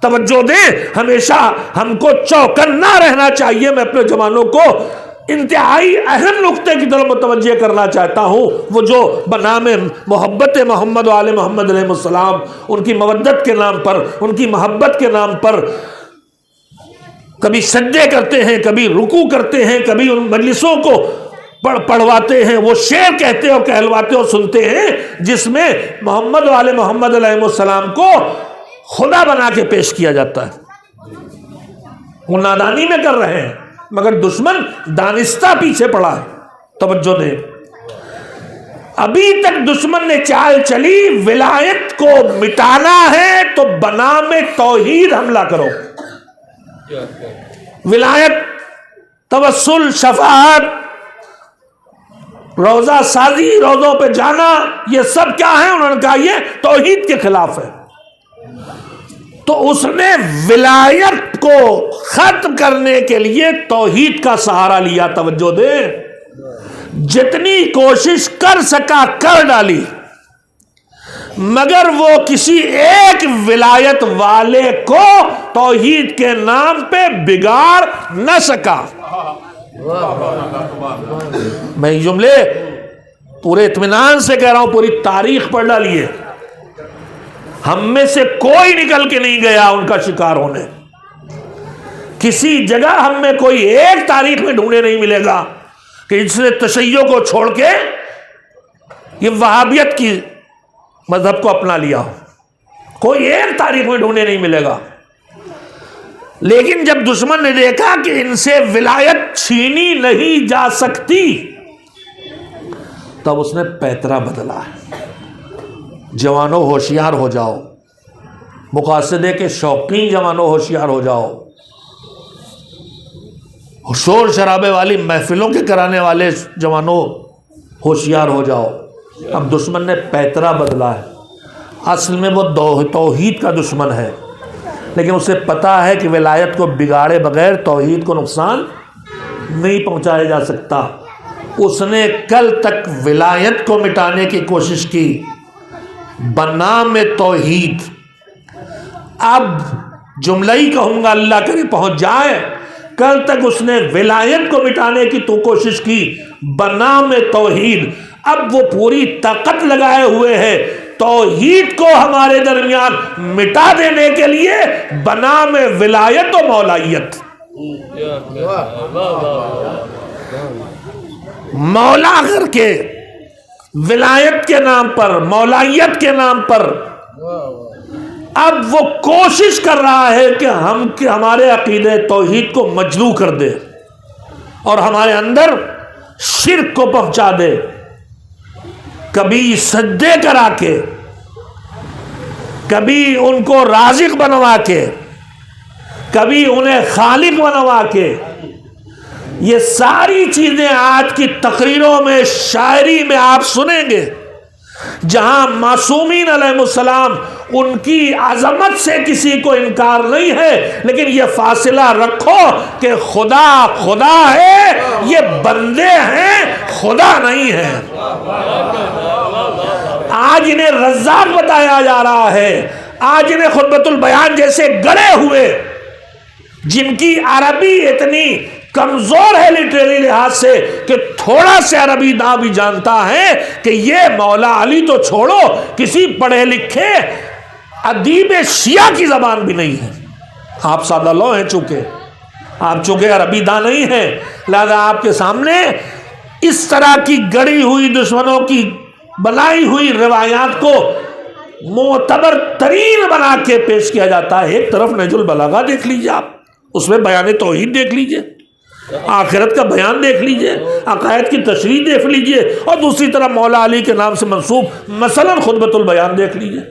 توجہ دیں، ہمیشہ ہم کو چوکنا رہنا چاہیے۔ میں اپنے جوانوں کو انتہائی اہم نقطے کی طرف متوجہ کرنا چاہتا ہوں، وہ جو بنام محبت محمد و آل محمد علیہ السلام، ان کی مودت کے نام پر، ان کی محبت کے نام پر کبھی سجدے کرتے ہیں، کبھی رکوع کرتے ہیں، کبھی ان مجلسوں کو پڑھواتے ہیں، وہ شعر کہتے اور کہلواتے اور سنتے ہیں جس میں محمد و آل محمد علیہ السلام کو خدا بنا کے پیش کیا جاتا ہے۔ وہ نادانی میں کر رہے ہیں، مگر دشمن دانستہ پیچھے پڑا ہے۔ توجہ دیں، ابھی تک دشمن نے چال چلی ولایت کو مٹانا ہے تو بنام توحید حملہ کرو۔ ولایت، توسل، شفاعت، روضہ سازی، روضوں پہ جانا، یہ سب کیا ہے؟ انہوں نے کہا یہ توحید کے خلاف ہے۔ تو اس نے ولایت کو ختم کرنے کے لیے توحید کا سہارا لیا۔ توجہ دے، جتنی کوشش کر سکا کر ڈالی، مگر وہ کسی ایک ولایت والے کو توحید کے نام پہ بگاڑ نہ سکا۔ میں جملے پورے اطمینان سے کہہ رہا ہوں، پوری تاریخ پڑھ ڈالیے، ہم میں سے کوئی نکل کے نہیں گیا ان کا شکار ہونے۔ کسی جگہ ہم میں کوئی ایک تاریخ میں ڈھونڈے نہیں ملے گا کہ جس نے تشیع کو چھوڑ کے یہ وہابیت کی مذہب کو اپنا لیا ہو، کوئی ایک تاریخ میں ڈھونڈے نہیں ملے گا۔ لیکن جب دشمن نے دیکھا کہ ان سے ولایت چھینی نہیں جا سکتی، تب اس نے پیترا بدلا ہے۔ جوانوں ہوشیار ہو جاؤ، مقاصدے کے شوقین جوانوں ہوشیار ہو جاؤ، شور شرابے والی محفلوں کے کرانے والے جوانوں ہوشیار ہو جاؤ۔ اب دشمن نے پیترا بدلا ہے، اصل میں وہ توحید کا دشمن ہے، لیکن اسے پتا ہے کہ ولایت کو بگاڑے بغیر توحید کو نقصان نہیں پہنچایا جا سکتا۔ اس نے کل تک ولایت کو مٹانے کی کوشش کی بنام توحید، اب جملہ ہی کہوں گا، اللہ کرے پہنچ جائے۔ کل تک اس نے ولایت کو مٹانے کی تو کوشش کی بنام توحید، اب وہ پوری طاقت لگائے ہوئے ہے توحید کو ہمارے درمیان مٹا دینے کے لیے بنام ولایت و مولائیت۔ مولا کر کے ولایت کے نام پر، مولائیت کے نام پر اب وہ کوشش کر رہا ہے کہ ہمارے عقیدے توحید کو مجروح کر دے اور ہمارے اندر شرک کو پہنچا دے، کبھی سجدے کرا کے، کبھی ان کو رازق بنوا کے، کبھی انہیں خالق بنوا کے۔ یہ ساری چیزیں آج کی تقریروں میں، شاعری میں آپ سنیں گے، جہاں معصومین علیہ السلام ان کی عظمت سے کسی کو انکار نہیں ہے، لیکن یہ فاصلہ رکھو کہ خدا خدا ہے، یہ بندے ہیں، خدا نہیں ہے۔ آج انہیں رزاق بتایا جا رہا ہے، آج انہیں خطبۃ البیان جیسے گڑے ہوئے، جن کی عربی اتنی کمزور ہے لٹریری لحاظ سے کہ تھوڑا سے عربی نہ بھی جانتا ہے کہ یہ مولا علی تو چھوڑو، کسی پڑھے لکھے ادیب شیعہ کی زبان بھی نہیں ہے۔ آپ سادہ لو ہیں، چونکہ عربی داں نہیں ہیں، لہذا آپ کے سامنے اس طرح کی گڑی ہوئی دشمنوں کی بنائی ہوئی روایات کو معتبر ترین بنا کے پیش کیا جاتا ہے۔ ایک طرف نہج البلاغہ دیکھ لیجئے، آپ اس میں بیان توحید دیکھ لیجئے، آخرت کا بیان دیکھ لیجئے، عقائد کی تشریح دیکھ لیجئے، اور دوسری طرف مولا علی کے نام سے منسوب مثلا خطبۃ البیان دیکھ لیجئے۔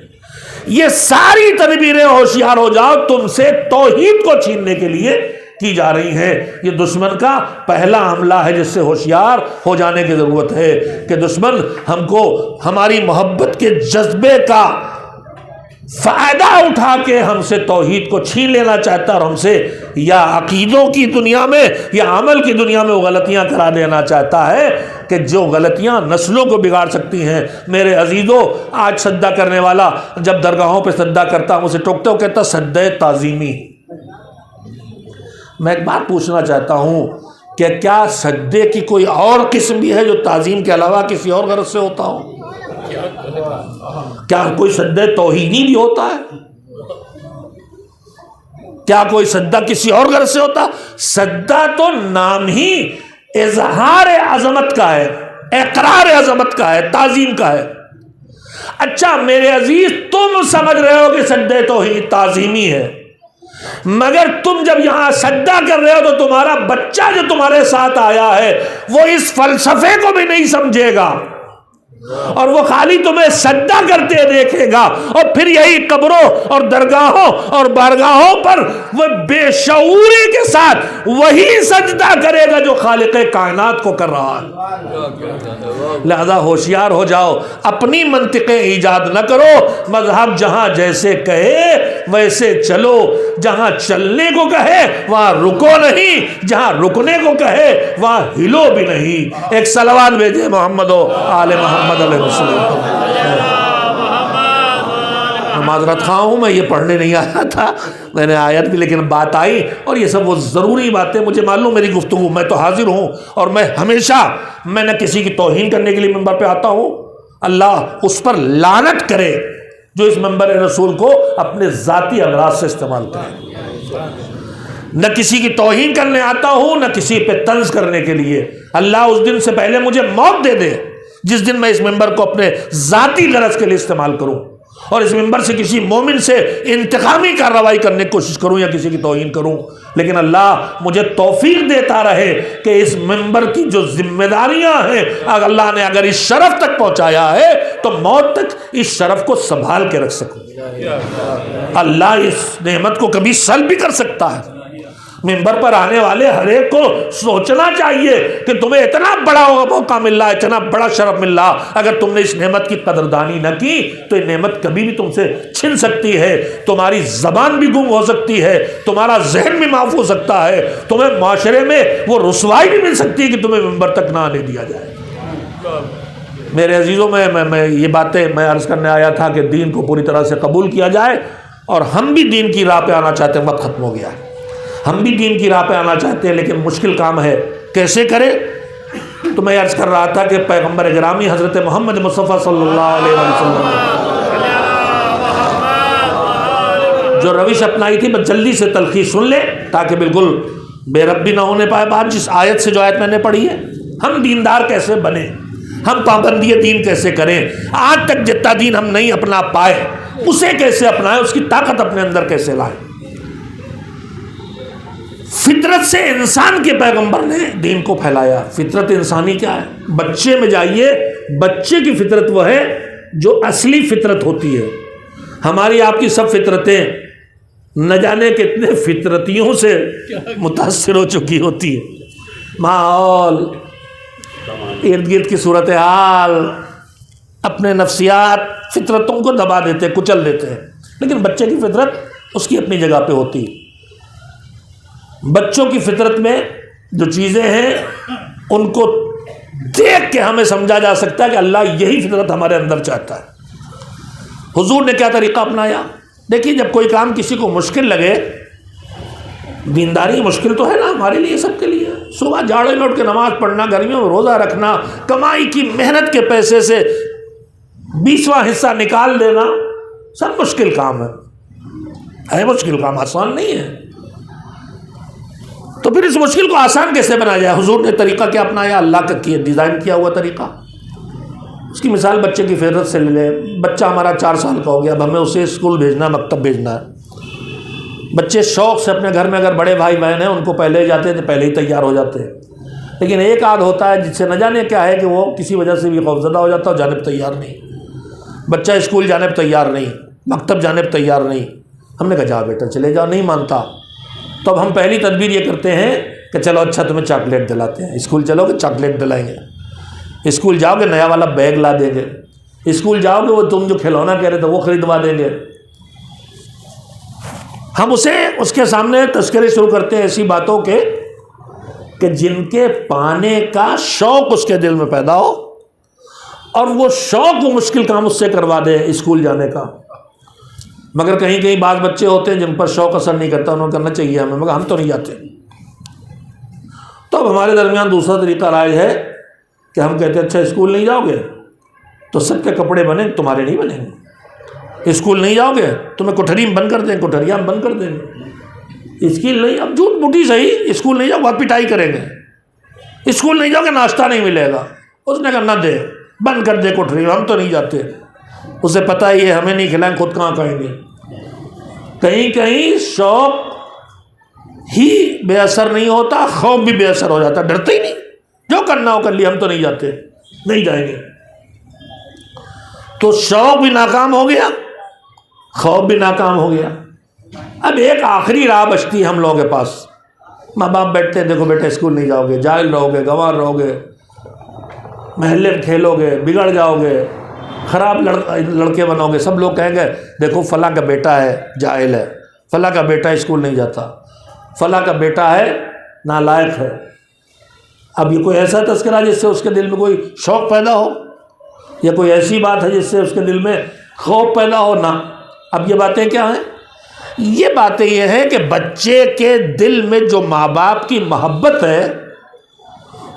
یہ ساری تدبیریں ہوشیار ہو جاؤ تم سے توحید کو چھیننے کے لیے کی جا رہی ہیں. یہ دشمن کا پہلا حملہ ہے جس سے ہوشیار ہو جانے کی ضرورت ہے کہ دشمن ہم کو ہماری محبت کے جذبے کا فائدہ اٹھا کے ہم سے توحید کو چھین لینا چاہتا ہے، اور ہم سے یا عقیدوں کی دنیا میں یا عمل کی دنیا میں وہ غلطیاں کرا دینا چاہتا ہے کہ جو غلطیاں نسلوں کو بگاڑ سکتی ہیں. میرے عزیزوں، آج سجدہ کرنے والا جب درگاہوں پہ سجدہ کرتا ہوں اسے ٹوکتا ہوں، کہتا سجدہ تعظیمی. میں ایک بات پوچھنا چاہتا ہوں کہ کیا سجدے کی کوئی اور قسم بھی ہے جو تعظیم کے علاوہ کسی اور غرض سے ہوتا ہو؟ کیا کوئی سجدہ توحیدی بھی ہوتا ہے؟ کیا کوئی سجدہ کسی اور غرض سے ہوتا؟ سجدہ تو نام ہی اظہار عظمت کا ہے، اقرار عظمت کا ہے، تعظیم کا ہے. اچھا میرے عزیز، تم سمجھ رہے ہو کہ سجدہ توحید تعظیمی ہے، مگر تم جب یہاں سجدہ کر رہے ہو تو تمہارا بچہ جو تمہارے ساتھ آیا ہے وہ اس فلسفے کو بھی نہیں سمجھے گا، اور وہ خالی تمہیں سجدہ کرتے دیکھے گا، اور پھر یہی قبروں اور درگاہوں اور بارگاہوں پر وہ بے شعوری کے ساتھ وہی سجدہ کرے گا جو خالق کائنات کو کر رہا ہے. لہذا ہوشیار ہو جاؤ، اپنی منطقیں ایجاد نہ کرو. مذہب جہاں جیسے کہے ویسے چلو، جہاں چلنے کو کہے وہاں رکو نہیں، جہاں رکنے کو کہے وہاں ہلو بھی نہیں. ایک صلوات بھیجے محمد و آل محمد علیہ وسلم. معذرت خواہ ہوں، میں یہ پڑھنے نہیں آیا تھا، میں نے آیت بھی، لیکن بات آئی، اور یہ سب وہ ضروری باتیں مجھے معلوم. میری گفتگو میں تو حاضر ہوں، اور میں ہمیشہ میں نہ کسی کی توہین کرنے کے لیے منبر پہ آتا ہوں، اللہ اس پر لعنت کرے جو اس منبر رسول کو اپنے ذاتی اغراض سے استعمال کرے. نہ کسی کی توہین کرنے آتا ہوں، نہ کسی پہ طنز کرنے کے لیے. اللہ اس دن سے پہلے مجھے موت دے دے جس دن میں اس منبر کو اپنے ذاتی غرض کے لیے استعمال کروں، اور اس منبر سے کسی مومن سے انتقامی کارروائی کرنے کی کوشش کروں یا کسی کی توہین کروں. لیکن اللہ مجھے توفیق دیتا رہے کہ اس منبر کی جو ذمہ داریاں ہیں اللہ نے اگر اس شرف تک پہنچایا ہے تو موت تک اس شرف کو سنبھال کے رکھ سکوں. اللہ اس نعمت کو کبھی سلب بھی کر سکتا ہے. منبر پر آنے والے ہر ایک کو سوچنا چاہیے کہ تمہیں اتنا بڑا موقع مل رہا ہے، اتنا بڑا شرف مل رہا، اگر تم نے اس نعمت کی قدردانی نہ کی تو یہ نعمت کبھی بھی تم سے چھن سکتی ہے. تمہاری زبان بھی گم ہو سکتی ہے، تمہارا ذہن بھی معاف ہو سکتا ہے، تمہیں معاشرے میں وہ رسوائی بھی مل سکتی ہے کہ تمہیں منبر تک نہ آنے دیا جائے. میرے عزیزوں، میں یہ باتیں میں عرض کرنے آیا تھا کہ دین کو پوری طرح سے قبول کیا جائے، اور ہم بھی دین کی راہ پہ آنا چاہتے ہیں. وقت ختم ہو گیا ہے، ہم بھی دین کی راہ پہ آنا چاہتے ہیں، لیکن مشکل کام ہے. کیسے کریں؟ تو میں عرض کر رہا تھا کہ پیغمبر گرامی حضرت محمد مصطفیٰ صلی اللہ علیہ وسلم جو روش اپنائی تھی، بس جلدی سے تلخیص سن لے تاکہ بالکل بے رب بھی نہ ہونے پائے بات. جس آیت سے جو آیت میں نے پڑھی ہے، ہم دیندار کیسے بنے، ہم پابندی دین کیسے کریں، آج تک جتنا دین ہم نہیں اپنا پائے اسے کیسے اپنائیں، اس کی طاقت اپنے اندر کیسے لائیں. فطرت سے انسان کے پیغمبر نے دین کو پھیلایا. فطرت انسانی کیا ہے؟ بچے میں جائیے، بچے کی فطرت وہ ہے جو اصلی فطرت ہوتی ہے. ہماری آپ کی سب فطرتیں نہ جانے کتنے فطرتیوں سے متاثر ہو چکی ہوتی ہے. ماحول، ارد گرد کی صورتحال، اپنے نفسیات فطرتوں کو دبا دیتے، کچل دیتے ہیں. لیکن بچے کی فطرت اس کی اپنی جگہ پہ ہوتی ہے. بچوں کی فطرت میں جو چیزیں ہیں ان کو دیکھ کے ہمیں سمجھا جا سکتا ہے کہ اللہ یہی فطرت ہمارے اندر چاہتا ہے. حضور نے کیا طریقہ اپنایا؟ دیکھیے، جب کوئی کام کسی کو مشکل لگے، دینداری مشکل تو ہے نا ہمارے لیے، سب کے لیے. صبح جھاڑو لوٹ کے نماز پڑھنا، گرمیوں میں روزہ رکھنا، کمائی کی محنت کے پیسے سے 20واں حصہ نکال دینا، سب مشکل کام ہے مشکل کام، آسان نہیں ہے. تو پھر اس مشکل کو آسان کیسے بنایا جائے؟ حضور نے طریقہ کیا اپنایا؟ اللہ کا ڈیزائن کیا ہوا طریقہ. اس کی مثال بچے کی فطرت سے لے لیں. بچہ ہمارا 4 سال کا ہو گیا، اب ہمیں اسے اسکول بھیجنا ہے، مکتب بھیجنا ہے. بچے شوق سے اپنے گھر میں اگر بڑے بھائی بہن ہیں ان کو پہلے جاتے ہیں، پہلے ہی تیار ہو جاتے ہیں. لیکن ایک آدھ ہوتا ہے جس سے نہ جانے کیا ہے کہ وہ کسی وجہ سے بھی خوفزدہ ہو جاتا ہے، جانے پہ تیار نہیں. بچہ اسکول جانے پہ تیار نہیں. مکتب جانے پر تیار نہیں. ہم نے کہا جا بیٹا چلے جاؤ. نہیں مانتا. تو اب ہم پہلی تدبیر یہ کرتے ہیں کہ چلو اچھا تمہیں چاکلیٹ دلاتے ہیں. اسکول چلو گے چاکلیٹ دلائیں گے. اسکول جاؤ گے نیا والا بیگ لا دیں گے. اسکول جاؤ گے وہ تم جو کھلونا کہہ رہے تھے وہ خریدوا دیں گے. ہم اسے اس کے سامنے تذکرے شروع کرتے ہیں ایسی باتوں کے کہ جن کے پانے کا شوق اس کے دل میں پیدا ہو اور وہ شوق وہ مشکل کام اس سے کروا دے اسکول جانے کا. مگر کہیں کہیں بعض بچے ہوتے ہیں جن پر شوق اثر نہیں کرتا, انہوں نے کرنا چاہیے ہمیں, مگر ہم تو نہیں جاتے. تو اب ہمارے درمیان دوسرا طریقہ رائج ہے کہ ہم کہتے ہیں اچھا اسکول نہیں جاؤ گے تو سب کے کپڑے بنے تمہارے نہیں بنیں گے. اسکول نہیں جاؤ گے تمہیں کوٹھری میں بند کر دیں, کوٹھریاں میں بند کر دیں گے. اسکول نہیں, اب جھوٹ موٹی صحیح, اسکول نہیں جاؤ بہت پٹائی کریں گے. اسکول نہیں جاؤ گے ناشتہ نہیں ملے گا. اس نے کہا نہ دے, بند کر دے کوٹھری, ہم تو نہیں جاتے. اسے پتہ ہی ہے ہمیں نہیں کھلائیں خود کہاں کھائیں گے. کہیں کہیں شوق ہی بے اثر نہیں ہوتا, خوف بھی بے اثر ہو جاتا, ڈرتے ہی نہیں, جو کرنا ہو کر لیا, ہم تو نہیں جاتے, نہیں جائیں گے. تو شوق بھی ناکام ہو گیا, خوف بھی ناکام ہو گیا. اب ایک آخری راہ بچتی ہے ہم لوگوں کے پاس. ماں باپ بیٹھتے ہیں, دیکھو بیٹا اسکول نہیں جاؤ گے, جاہل رہو گے, گنوار رہو گے, محلے میں کھیلو گے, بگڑ جاؤ گے, خراب لڑکے بنو گے. سب لوگ کہیں گے دیکھو فلاں کا بیٹا ہے جاہل ہے, فلاں کا بیٹا اسکول نہیں جاتا, فلاں کا بیٹا ہے نالائق ہے. اب یہ کوئی ایسا تذکرہ جس سے اس کے دل میں کوئی شوق پیدا ہو, یا کوئی ایسی بات ہے جس سے اس کے دل میں خوف پیدا ہو نہ. اب یہ باتیں کیا ہیں؟ یہ باتیں یہ ہیں کہ بچے کے دل میں جو ماں باپ کی محبت ہے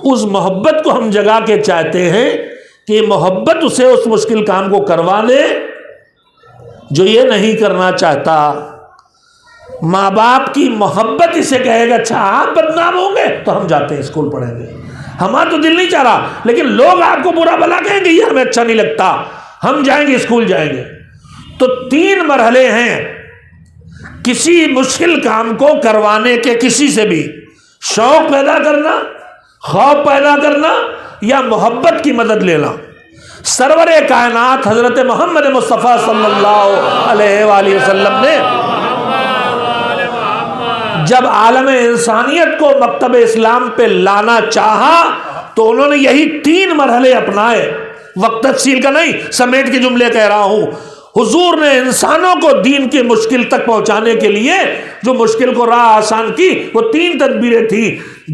اس محبت کو ہم جگا کے چاہتے ہیں کہ محبت اسے اس مشکل کام کو کروا دے جو یہ نہیں کرنا چاہتا. ماں باپ کی محبت اسے کہے گا اچھا آپ بدنام ہوں گے تو ہم جاتے ہیں اسکول پڑھیں گے, ہمارا تو دل نہیں چاہ رہا لیکن لوگ آپ کو برا بھلا کہیں گے یہ ہمیں اچھا نہیں لگتا, ہم جائیں گے اسکول جائیں گے. تو 3 مرحلے ہیں کسی مشکل کام کو کروانے کے. کسی سے بھی شوق پیدا کرنا, خوف پیدا کرنا یا محبت کی مدد لینا. سرور کائنات حضرت محمد مصطفیٰ صلی اللہ علیہ وآلہ وسلم نے جب عالم انسانیت کو مکتب اسلام پہ لانا چاہا تو انہوں نے یہی 3 مرحلے اپنائے. وقت تفصیل کا نہیں, سمیٹ کے جملے کہہ رہا ہوں. حضور نے انسانوں کو دین کی مشکل تک پہنچانے کے لیے جو مشکل کو راہ آسان کی وہ 3 تدبیریں تھیں.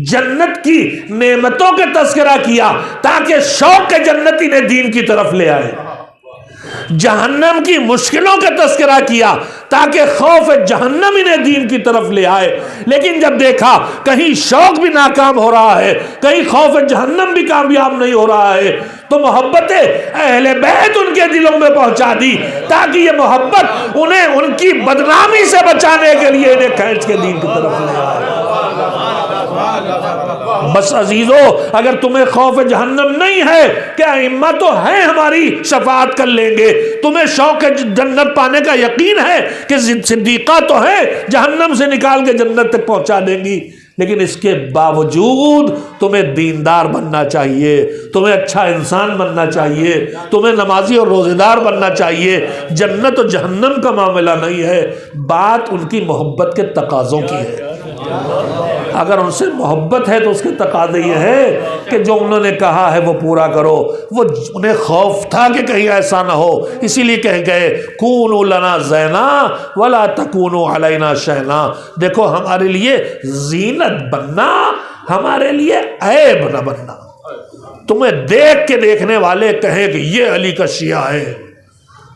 جنت کی نعمتوں کا تذکرہ کیا تاکہ شوق کے جنتی نے دین کی طرف لے آئے. جہنم کی مشکلوں کا تذکرہ کیا تاکہ خوف جہنم انہیں دین کی طرف لے آئے. لیکن جب دیکھا کہیں شوق بھی ناکام ہو رہا ہے, کہیں خوف جہنم بھی کامیاب نہیں ہو رہا ہے, تو محبت اہل بیت ان کے دلوں میں پہنچا دی تاکہ یہ محبت انہیں ان کی بدنامی سے بچانے کے لیے انہیں کھینچ کے دین کی طرف لے آئے. بس عزیزو, اگر تمہیں خوف جہنم نہیں ہے کہ ائمہ تو ہیں ہماری شفاعت کر لیں گے, تمہیں شوق جنت پانے کا یقین ہے کہ صدیقہ تو ہے جہنم سے نکال کے جنت تک پہنچا دیں گی, لیکن اس کے باوجود تمہیں دیندار بننا چاہیے, تمہیں اچھا انسان بننا چاہیے, تمہیں نمازی اور روزے دار بننا چاہیے. جنت و جہنم کا معاملہ نہیں ہے, بات ان کی محبت کے تقاضوں کی ہے. اگر ان سے محبت ہے تو اس کے تقاضے یہ ہے کہ جو انہوں نے کہا ہے وہ پورا کرو. وہ انہیں خوف تھا کہ کہیں ایسا نہ ہو, اسی لیے کہہ گئے کونوا لنا زینا ولا تکونوا علینا شینا. دیکھو ہمارے لیے زینت بننا, ہمارے لیے عیب نہ بننا. تمہیں دیکھ کے دیکھنے والے کہیں کہ یہ علی کا شیعہ ہے,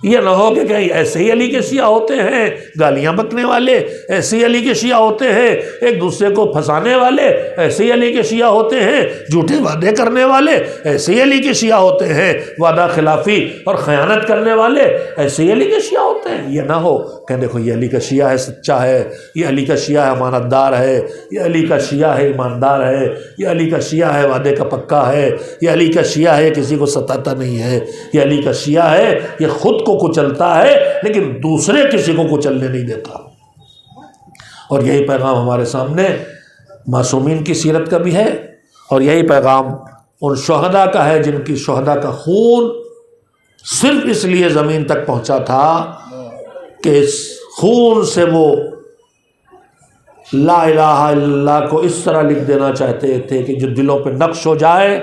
یہ نہ ہو کہ کہیں ایسے ہی علی کے شیعہ ہوتے ہیں گالیاں بکنے والے, ایسے ہی علی کے شیعہ ہوتے ہیں ایک دوسرے کو پھنسانے والے, ایسے ہی علی کے شیعہ ہوتے ہیں جھوٹے وعدے کرنے والے, ایسے ہی علی کے شیعہ ہوتے ہیں وعدہ خلافی اور خیانت کرنے والے, ایسے ہی علی کے شیعہ ہوتے ہیں. یہ نہ ہو کہ دیکھو یہ علی کا شیعہ ہے سچا ہے, یہ علی کا شیعہ ہے امانت دار ہے, یہ علی کا شیعہ ہے ایماندار ہے, یہ علی کا شیعہ ہے وعدے کا پکا ہے, یہ علی کا شیعہ ہے کسی کو ستاتا نہیں ہے, یہ علی کا شیعہ ہے یہ خود کو کچلتا ہے لیکن دوسرے کسی کو کچلنے نہیں دیتا. اور یہی پیغام ہمارے سامنے معصومین کی سیرت کا بھی ہے, اور یہی پیغام ان شہداء کا ہے جن کی شہداء کا خون صرف اس لیے زمین تک پہنچا تھا کہ اس خون سے وہ لا الہ الا اللہ کو اس طرح لکھ دینا چاہتے تھے کہ جو دلوں پہ نقش ہو جائے،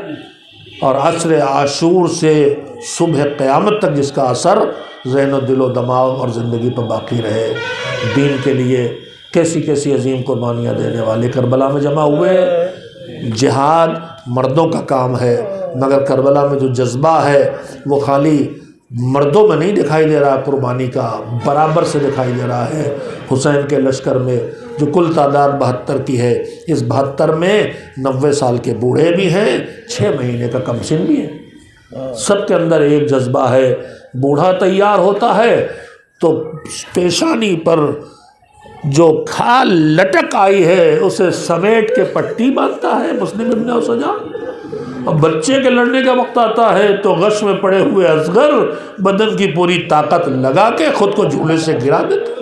اور عصر عاشور سے صبح قیامت تک جس کا اثر ذہن و دل و دماغ اور زندگی پر باقی رہے۔ دین کے لیے کیسی کیسی عظیم قربانیاں دینے والے کربلا میں جمع ہوئے۔ جہاد مردوں کا کام ہے، مگر کربلا میں جو جذبہ ہے وہ خالی مردوں میں نہیں دکھائی دے رہا، قربانی کا برابر سے دکھائی دے رہا ہے۔ حسین کے لشکر میں جو کل تعداد 72 کی ہے، اس 72 میں 90 سال کے بوڑھے بھی ہیں، 6 مہینے کا کم سن بھی ہے۔ سب کے اندر ایک جذبہ ہے۔ بوڑھا تیار ہوتا ہے تو پیشانی پر جو کھال لٹک آئی ہے اسے سمیٹ کے پٹی باندھتا ہے مسلم ابن اوسجا۔ اب بچے کے لڑنے کا وقت آتا ہے تو غش میں پڑے ہوئے اصغر بدن کی پوری طاقت لگا کے خود کو جھولے سے گرا دیتا۔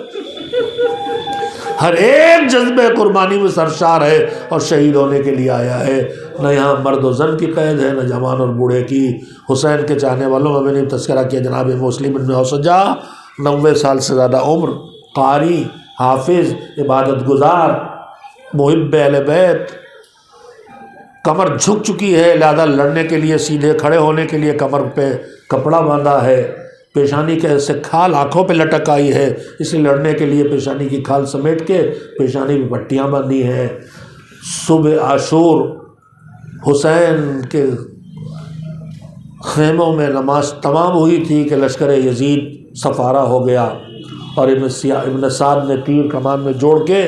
ہر ایک جذبہ قربانی میں سرشار ہے اور شہید ہونے کے لیے آیا ہے۔ نہ یہاں مرد و زن کی قید ہے، نہ جوان اور بوڑھے کی۔ حسین کے چاہنے والوں میں میں نے تذکرہ کیا جناب مسلم ابن اوسجا، 90 سال سے زیادہ عمر، قاری، حافظ، عبادت گزار، محب اہل بیت، کمر جھک چکی ہے، لہذا لڑنے کے لیے سیدھے کھڑے ہونے کے لیے کمر پہ کپڑا باندھا ہے، پیشانی کے سے کھال آنکھوں پہ لٹک آئی ہے، اس لیے لڑنے کے لیے پیشانی کی کھال سمیٹ کے پیشانی میں پٹیاں باندھی ہیں۔ صبح عاشور حسین کے خیموں میں نماز تمام ہوئی تھی کہ لشکر یزید سفارہ ہو گیا، اور ابن سعد نے تیر کمان میں جوڑ کے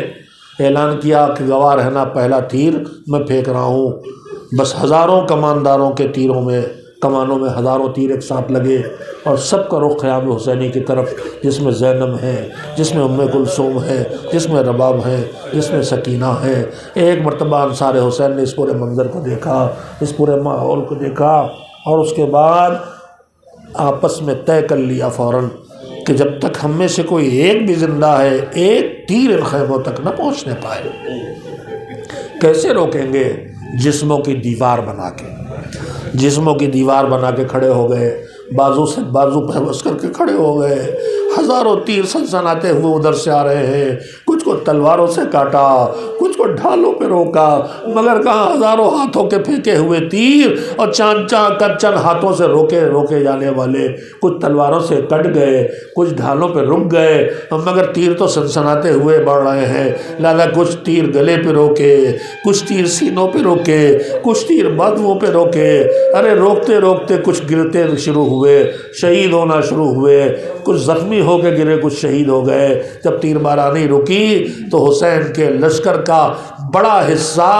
اعلان کیا کہ گواہ رہنا پہلا تیر میں پھینک رہا ہوں۔ بس ہزاروں کمانداروں کے کمانوں میں ہزاروں تیر ایک ساتھ لگے، اور سب کا رخ خیام حسینی کی طرف، جس میں زینب ہے، جس میں ام کلثوم ہے، جس میں رباب ہے، جس میں سکینہ ہے۔ ایک مرتبہ انصار حسین نے اس پورے منظر کو دیکھا، اس پورے ماحول کو دیکھا، اور اس کے بعد آپس میں طے کر لیا فوراً کہ جب تک ہم میں سے کوئی ایک بھی زندہ ہے، ایک تیر ان خیموں تک نہ پہنچنے پائے۔ کیسے روکیں گے؟ جسموں کی دیوار بنا کے، جسموں کی دیوار بنا کے کھڑے ہو گئے، بازو سے بازو پیوست کر کے کھڑے ہو گئے۔ ہزاروں تیر سنسناتے ہوئے ادھر سے آ رہے ہیں، کچھ کو تلواروں سے کاٹا، کچھ کو ڈھالوں پہ روکا، مگر کہاں ہزاروں ہاتھوں کے پھینکے ہوئے تیر اور چند ہاتھوں سے روکے جانے والے، کچھ تلواروں سے کٹ گئے، کچھ ڈھالوں پہ رک گئے، مگر تیر تو سنسناتے ہوئے بڑھ رہے ہیں۔ لہذا کچھ تیر گلے پہ روکے، کچھ تیر سینوں پہ روکے، کچھ تیر بازوؤں پہ روکے۔ ارے روکتے روکتے کچھ گرتے شروع ہوئے، شہید ہونا شروع ہوئے، کچھ زخمی ہو کے گرے، کچھ شہید ہو گئے۔ جب تیر بارانی رکی تو حسین کے لشکر کا بڑا حصہ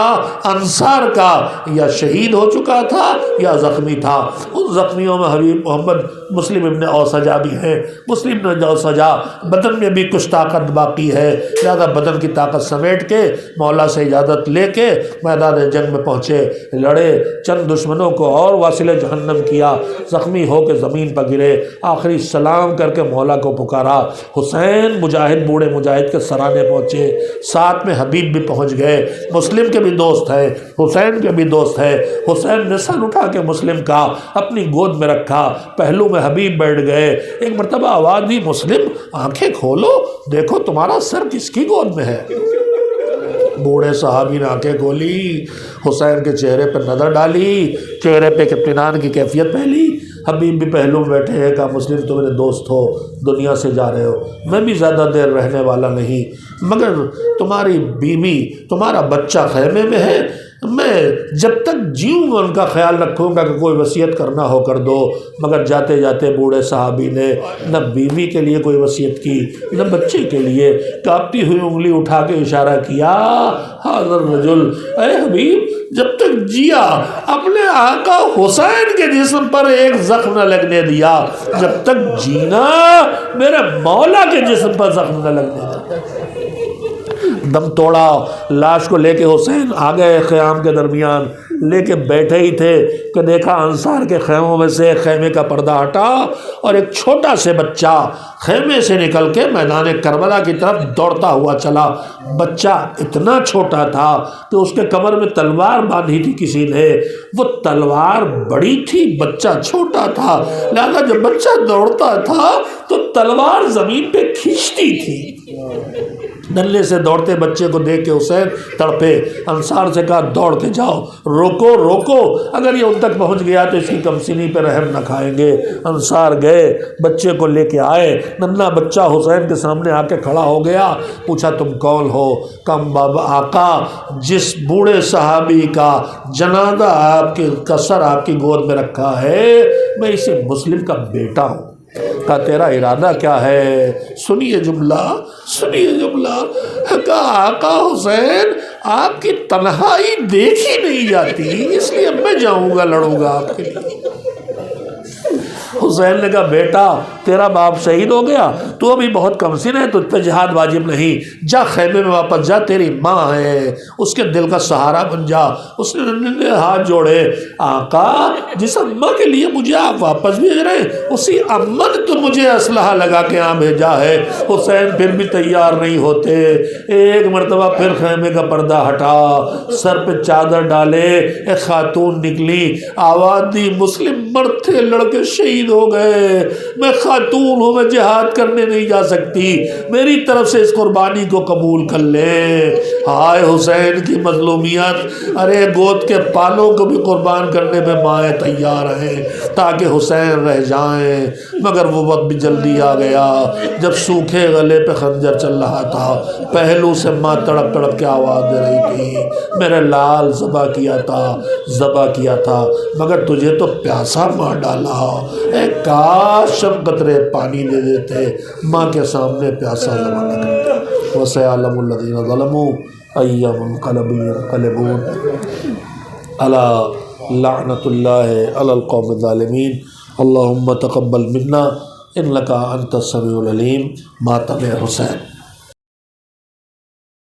انصار کا یا شہید ہو چکا تھا یا زخمی تھا۔ ان زخمیوں میں حبیب محمد مسلم ابن اوسجا بھی ہیں۔ مسلم ابن اوسجا بدن میں بھی کچھ طاقت باقی ہے، لہذا بدن کی طاقت سمیٹ کے مولا سے اجازت لے کے میدان جنگ میں پہنچے، لڑے، چند دشمنوں کو اور واصل جہنم کیا، زخمی ہو کے زمین پر گرے، آخری سلام کر کے مولا کو پکارا۔ حسین مجاہد، بوڑھے مجاہد کے سرانے پہنچے، ساتھ میں حبیب بھی پہنچ گئے۔ مسلم کے بھی دوست ہیں، حسین کے بھی دوست ہیں۔ حسین نے سر اٹھا کے مسلم کا اپنی گود میں رکھا، پہلو میں حبیب بیٹھ گئے۔ ایک مرتبہ آواز دی، مسلم آنکھیں کھولو، دیکھو تمہارا سر کس کی گود میں ہے؟ بوڑھے صحابی نے آنکھیں کھولی، حسین کے چہرے پر نظر ڈالی، چہرے پہ اطمینان کی کیفیت پہلی۔ حبیب بھی پہلو میں بیٹھے ہیں، کہا مسلم تو میرے دوست ہو، دنیا سے جا رہے ہو، میں بھی زیادہ دیر رہنے والا نہیں، مگر تمہاری بیوی، تمہارا بچہ خیمے میں ہے، میں جب تک جیوں گا ان کا خیال رکھوں گا کہ کوئی وصیت کرنا ہو کر دو۔ مگر جاتے جاتے بوڑھے صحابی نے نہ بیوی کے لیے کوئی وصیت کی، نہ بچے کے لیے، کانپتی ہوئی انگلی اٹھا کے اشارہ کیا، حاضر رجل، اے حبیب جب تک جیا اپنے آقا حسین کے جسم پر ایک زخم نہ لگنے دیا، جب تک جینا میرے مولا کے جسم پر زخم نہ لگنے دیا۔ دم توڑا، لاش کو لے کے حسین آ گئے خیام کے درمیان، لے کے بیٹھے ہی تھے کہ دیکھا انصار کے خیموں میں سے ایک خیمے کا پردہ ہٹا اور ایک چھوٹا سے بچہ خیمے سے نکل کے میدان کربلا کی طرف دوڑتا ہوا چلا۔ بچہ اتنا چھوٹا تھا کہ اس کے کمر میں تلوار باندھی تھی کسی نے، وہ تلوار بڑی تھی، بچہ چھوٹا تھا، لہذا جب بچہ دوڑتا تھا تو تلوار زمین پہ کھینچتی تھی۔ نلے سے دوڑتے بچے کو دیکھ کے حسین تڑپے، انصار سے کہا دوڑ کے جاؤ، روکو روکو، اگر یہ ان تک پہنچ گیا تو اس کی کمسینی پہ رحم نہ کھائیں گے۔ انصار گئے، بچے کو لے کے آئے، ننھا بچہ حسین کے سامنے آ کے کھڑا ہو گیا۔ پوچھا تم کون ہو؟ کم بابا آقا، جس بوڑھے صحابی کا جنازہ آپ کا سر آپ کی گود میں رکھا ہے، میں اسی مسلم کا بیٹا ہوں۔ کہا تیرا ارادہ کیا ہے؟ سنیے جملہ، سنیے جملہ۔ کہا آقا حسین آپ کی تنہائی دیکھی نہیں جاتی، اس لیے میں جاؤں گا، لڑوں گا آپ کے لیے۔ حسین نے کہا بیٹا تیرا باپ شہید ہو گیا، تو ابھی بہت کم سن ہے، تجھ پہ جہاد واجب نہیں، جا خیمے میں واپس جا، تیری ماں ہے، اس کے دل کا سہارا بن جا۔ اس نے ہاتھ جوڑے، آقا جس اماں کے لیے مجھے آپ واپس بھیج رہے ہیں اسی اماں نے تو مجھے اسلحہ لگا کے یہاں بھیجا ہے۔ حسین پھر بھی تیار نہیں ہوتے، ایک مرتبہ پھر خیمے کا پردہ ہٹا، سر پہ چادر ڈالے، ایک خاتون نکلی، آواز دی مسلم مرد تھے لڑکے شہید ہو گئے، میں خاتون ہوں، میں جہاد کرنے نہیں جا سکتی، میری طرف سے اس قربانی کو قبول کر لیں۔ ہائے حسین کی مظلومیت، ارے گود کے پالوں کو بھی قربان کرنے میں مائیں تیار ہیں تاکہ حسین رہ جائیں، مگر وہ وقت بھی جلدی آ گیا جب سوکھے گلے پہ خنجر چل رہا تھا، پہلو سے ماں تڑپ تڑپ کے آواز دے رہی تھی، میرے لال ذبح کیا تھا، ذبح کیا تھا، مگر تجھے تو پیاسا مار ڈالا، اے کاش شب قطرے پانی دے دیتے، ماں کے سامنے پیاسا ذبح نہ کرتے۔ وَسَيَعْلَمُ الَّذِينَ ظَلَمُوا أَيَّ مُنقَلَبٍ يَنقَلِبُونَ أَلَا لَعْنَةُ اللَّهِ عَلَى الْقَوْمِ الظَّالِمِينَ اللهم تقبل منا إنك أنت السميع العليم۔ ماتم حسین۔